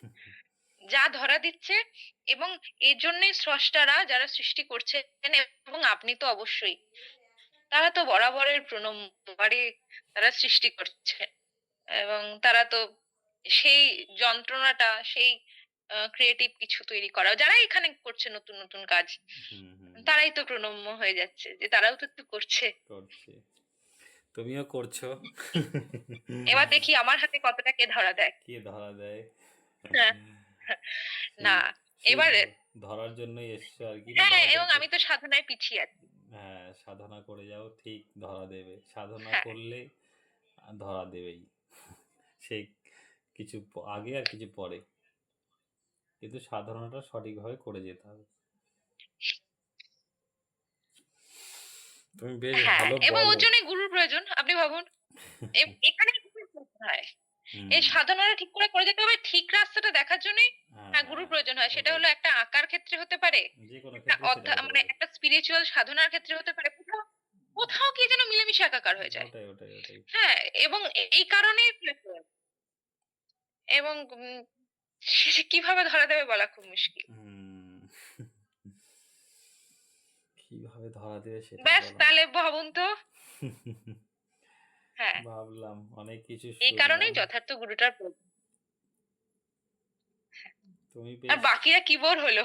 যা ধরা দিচ্ছে, এবং এর জন্যই স্রষ্টারা যারা সৃষ্টি করছেন, এবং আপনি তো অবশ্যই, তারা তো বরাবরের প্রণম্বরে তারা সৃষ্টি করছে, এবং তারা তো সেই যন্ত্রণাটা, সেই ক্রিয়েটিভ কিছু তৈরি করা, যারা এখানে করছে নতুন নতুন কাজ, হুম, হুম। তারাই তো প্রণম্য হয়ে যাচ্ছে যে তারাও তো একটু করছে। করছি। তুমিও করছো। এবার দেখি আমার হাতে কতটা কে ধরা দেয়। কে ধরা দেয়? হ্যাঁ, সেই না, সেই এবার ধরার জন্যই এসছো আরকি, না হ্যাঁ, ধরা এবং দেখতে? আমি তো সাধনায় পিছিয়ে আছি। হ্যাঁ, সাধনা করে যাও, ঠিক ধরা দেবে। সাধনা হ্যাঁ, করলে ধরা দেবেই। সেই কিছু আগে আর কিছু পরে। কিন্তু সাধনাটা সঠিকভাবে করে যেতে হবে। তুমি বেশ হ্যাঁ, ভালো এবং ওর বলো। জন্য গুরুর প্রয়োজন। আপনি ভাবুন, এখানে গুরুর প্রয়োজন হয়। এই হুম, সাধনাটা ঠিক করে করে যেতে হবে, ঠিক রাস্তাটা দেখার জন্যই হ্যাঁ, হ্যাঁ, হ্যাঁ, গুরুর প্রয়োজন হয়। সেটা ওটাই। হলো একটা আঁকার ক্ষেত্রে হতে পারে, যে কোনো একটা ক্ষেত্রে সেটা হতে মানে পারে। একটা স্পিরিচুয়াল সাধনার ক্ষেত্রে হতে পারে। কোথাও, কোথাও কি যেন মিলেমিশে একাকার হয়ে যায়। ওটাই, ওটাই, ওটাই। হ্যাঁ, এবং এই কারণেই প্রয়োজন। এবং সে যে কিভাবে ধরা দেবে বলা খুব মুশকিল। হুম। কিভাবে ধরা দেবে সেটাই ব্যাস বলো। তাহলে ভাবুন তো। হ্যাঁ, ভাবলাম, অনেক কিছু এই শুনলাম। কারণেই যথার্থ গুরুটার প্রয়োজন। তুমি আর বেশ বাকিরা কি বোর হলো?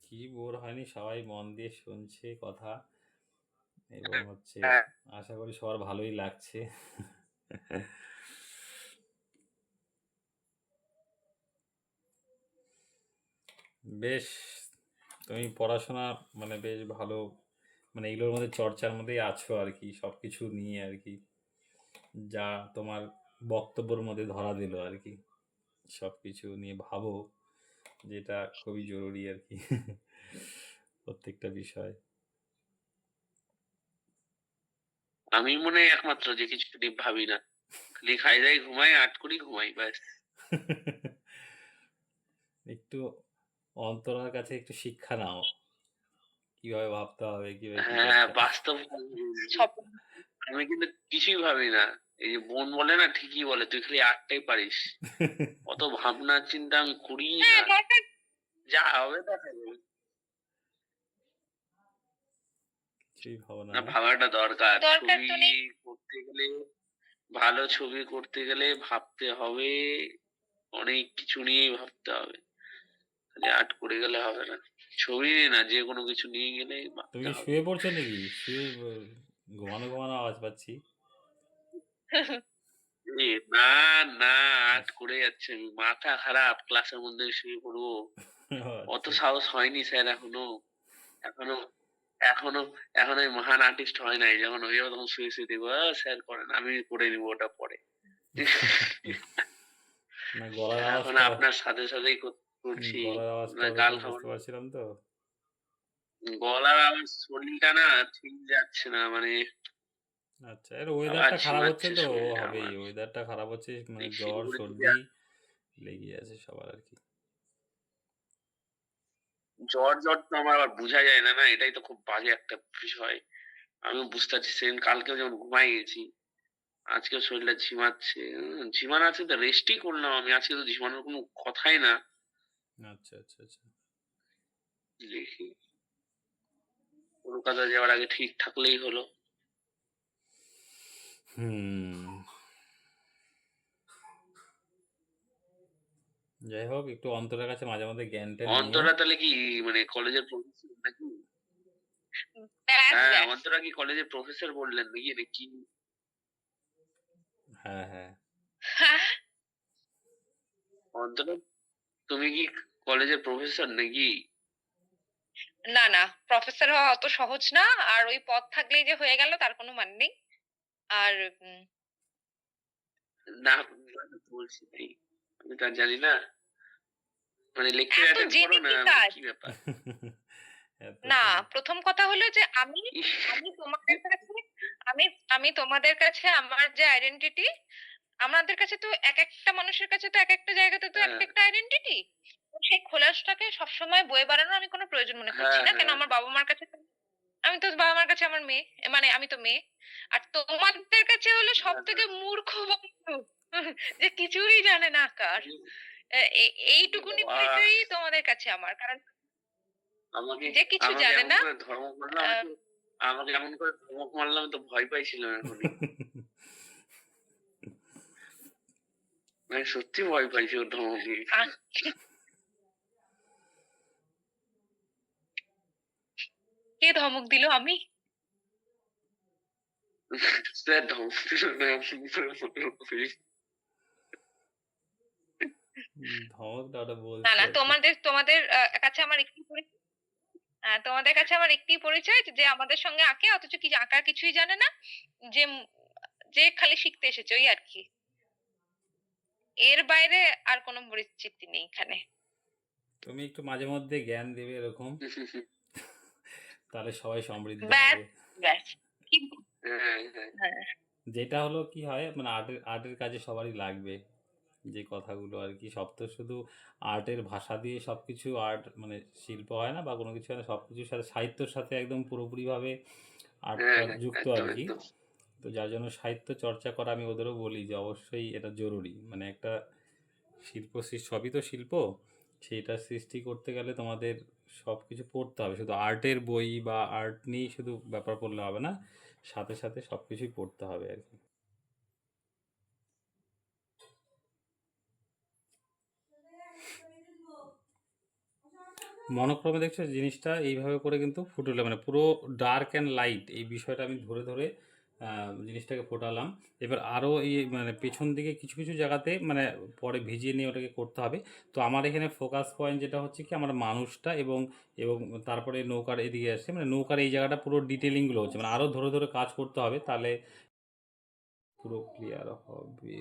কি বোর হয়নি, সবাই মন দিয়ে শুনছে কথা, এবং হচ্ছে হ্যাঁ, আশা করি সবার ভালোই লাগছে। বেশ, তুমি পড়াশোনা মানে বেশ ভালো, মানে এগুলোর মধ্যে চর্চার মধ্যেই আছো আর কি, সবকিছু নিয়ে আর কি, যা তোমার বক্তব্যের মধ্যে ধরা দিল আর কি, সবকিছু নিয়ে ভাবো, যেটা খুবই জরুরি আর কি। প্রত্যেকটা বিষয়। আমি মনে হয় একমাত্র যে কিছু নিয়ে ভাবি না, খালি খাই দাই ঘুমাই, আট করি ঘুমাই, ব্যাস। একটু অন্তরার কাছে একটু শিক্ষা নাও, কিভাবে ভাবতে হবে, কিভাবে কি হ্যাঁ, করতে হবে। বাস্তব সব আমি কিন্তু কিছুই ভাবি না। এই যে বোন বলে না, ঠিকই বলে, তুই খালি আটটাই পারিস। অত ভাবনা চিন্তা আমি করিই হ্যাঁ, না, দরকার, যা হবে দেখা যাবে। কিছুই ভাবো না, না, না? ভাবাটা দরকার। দরকার ছবি তো নেই। করতে গেলে, ভালো ছবি করতে গেলে ভাবতে হবে, অনেক কিছু নিয়েই ভাবতে হবে। খালি আর্ট করে গেলে হবে না। ছবি নিয়ে না, যে কোনো কিছু নিয়ে গেলেই তুমি ভাবতে কি হবে। শুয়ে পড়ছো নাকি? শুয়ে ঘুমানো ঘুমানো আওয়াজ পাচ্ছি। এ না, না, আর্ট আচ্ছা, করে যাচ্ছে, আমি মাথা খারাপ, ক্লাসের মধ্যে শুয়ে পড়বো। অত আচ্ছা। সাহস হয়নি স্যার এখনো। এখনো এখনো এখনো ওই মহান আর্টিস্ট হয় নাই। যখন হয়ে যাবে তখন শুয়ে শুয়ে দেখবো, স্যার করেন, আমি করে নিবো ওটা পরে। না, গলার এখন আওয়াজটা, আপনার সাথে সাথেই করছি, গলার আওয়াজটা আপনার গাল ওরকম খাবো বুঝতে না। পারছিলাম তো। গলার আওয়াজ, শরীরটা না ঠিক যাচ্ছে না, মানে আচ্ছা, এর আবার ওয়েদারটা খারাপ হচ্ছে ঝিমাচ্ছে তো, ও শরীরটা হবেই, আমার। ওয়েদারটা খারাপ হচ্ছে, মানে এই জ্বর শিলিগুড়ি থেকে সর্দি লেগে আছে সবার আর কি। জ্বর জ্বর তো আমার আবার বোঝা যায় না, না, এটাই তো খুব বাজে একটা বিষয়। আমিও বুঝতে পারছি, সেদিন কালকেও যেমন ঘুমাই গেছি, আজকেও শরীরটা ঝিমাচ্ছে। ঝিমানো আছে তো রেস্টই করলাম আমি, আজকে তো ঝিমানোর কোনো কথাই না। আচ্ছা, আচ্ছা, আচ্ছা। দেখি, কলকাতা যাওয়ার আগে ঠিক থাকলেই হলো। হুম। যাই হোক, একটু অন্তরের কাছে মাঝে মধ্যে জ্ঞান ট্যান নিও। অন্তরা তাহলে কি মানে কলেজের প্রফেসর নাকি? ব্যাস হ্যাঁ, ব্যাস। অন্তরা কি কলেজের প্রফেসর বললেন নাকি? হ্যাঁ, হ্যাঁ। হ্যাঁ, অন্তরা, তুমি কি কলেজের প্রফেসর নাকি? না না, প্রফেসর হওয়া অত সহজ না। আর ওই পদ থাকলেই যে হয়ে গেল তার কোনো মানে নেই। আর না, আমি তো বলছি তাই। আমি তো আর জানি না। মানে লেকচার এত অ্যাটেন্ড করো জেনে না, কি মানে কাজ? কি ব্যাপার? এত না, জেনে। প্রথম কথা হলো যে আমি ইস! আমি তোমাদের কাছে আমি আমি তোমাদের কাছে আমার যে আইডেন্টিটি, আমাদের কাছে তো একেকটা মানুষের কাছে তো একেকটা জায়গাতে তো হ্যাঁ, একেকটা আইডেন্টিটি। সেই খোলাসটাকে সবসময় বয়ে বেড়ানোর আমি কোনো প্রয়োজন মনে করছি হ্যাঁ, না। কেন হ্যাঁ। আমার বাবা-মার কাছে আমি তো বাবা-মার কাছে আমার মেয়ে। মানে আমি তো মেয়ে। আর তোমাদের কাছে হলো হ্যাঁ, সবথেকে হ্যাঁ। মূর্খ বন্ধু যে কিছুই জানে না আকার। উম, এ এইটুকুনি বাবা! পরিচয়ই তোমাদের কাছে আমার। কারণ আমাকে যে কিছু আমাকে জানে এমন না করে ধমক মারলো, আ আমাকে এমন করে ধমক মারলো, আমি তো ভয় পাইছিলাম এখনই। মানে সত্যি ভয় পাইছি ওর ধমকে। আ কে ধমক দিল? আমি? স্যার ধমক দিল না, এমন করে বললো। ধমকটা ওটা না, বলছি না, আর কি। তোমাদের তোমাদের কাছে আমার তোমাদের কাছে আমার একটিই পরিচয় যে আমাদের সঙ্গে আঁকে অথচ কি আঁকার কিছুই জানে না। যে যে খালি শিখতে এসেছে ওই আরকি। এর বাইরে আর কোনো পরিচিতি নেই এখানে। তুমি একটু মাঝে মধ্যে জ্ঞান দেবে এরকম, তাহলে সবাই সমৃদ্ধ ব্যাস, হবে। ব্যাস। কি হ্যাঁ, হ্যাঁ। যেটা হলো কি হয়, মানে আর্টের কাজে সবারই লাগবে যে কথাগুলো আর কি। সব তো শুধু আর্টের ভাষা দিয়ে সব কিছু আর্ট মানে শিল্প হয় না, বা কোনো কিছু হয় না। সব কিছুর সাথে সাহিত্যর সাথে একদম পুরোপুরিভাবে হ্যাঁ, আর্টটা হ্যাঁ। যুক্ত একদম, আর কি। একদম। তো যার জন্য সাহিত্য চর্চা করা আমি ওদেরও বলি যে অবশ্যই এটা জরুরি। মানে একটা সবই তো শিল্প, সেইটা সৃষ্টি করতে গেলে তোমাদের সব কিছু পড়তে হবে। শুধু আর্টের বই বা আর্ট নিয়েই শুধু ব্যাপার পড়লে হবে না, সাথে সাথে সব কিছুই পড়তে হবে আর কি। মনোক্রমে দেখছো জিনিসটা এইভাবে করে কিন্তু ফুটলে, মানে পুরো ডার্ক অ্যান্ড লাইট এই বিষয়টা আমি ধরে ধরে জিনিসটাকে ফোটালাম। এবার আরও এই মানে পেছন দিকে কিছু কিছু জায়গাতে মানে পরে ভিজিয়ে নিয়ে ওটাকে করতে হবে। তো আমার এখানে ফোকাস পয়েন্ট যেটা হচ্ছে কি, আমার মানুষটা এবং এবং তারপরে নৌকার এদিকে আসছে, মানে নৌকার এই জায়গাটা পুরো ডিটেলিংগুলো হচ্ছে, মানে আরও ধরে ধরে কাজ করতে হবে, তাহলে পুরো ক্লিয়ার হবে।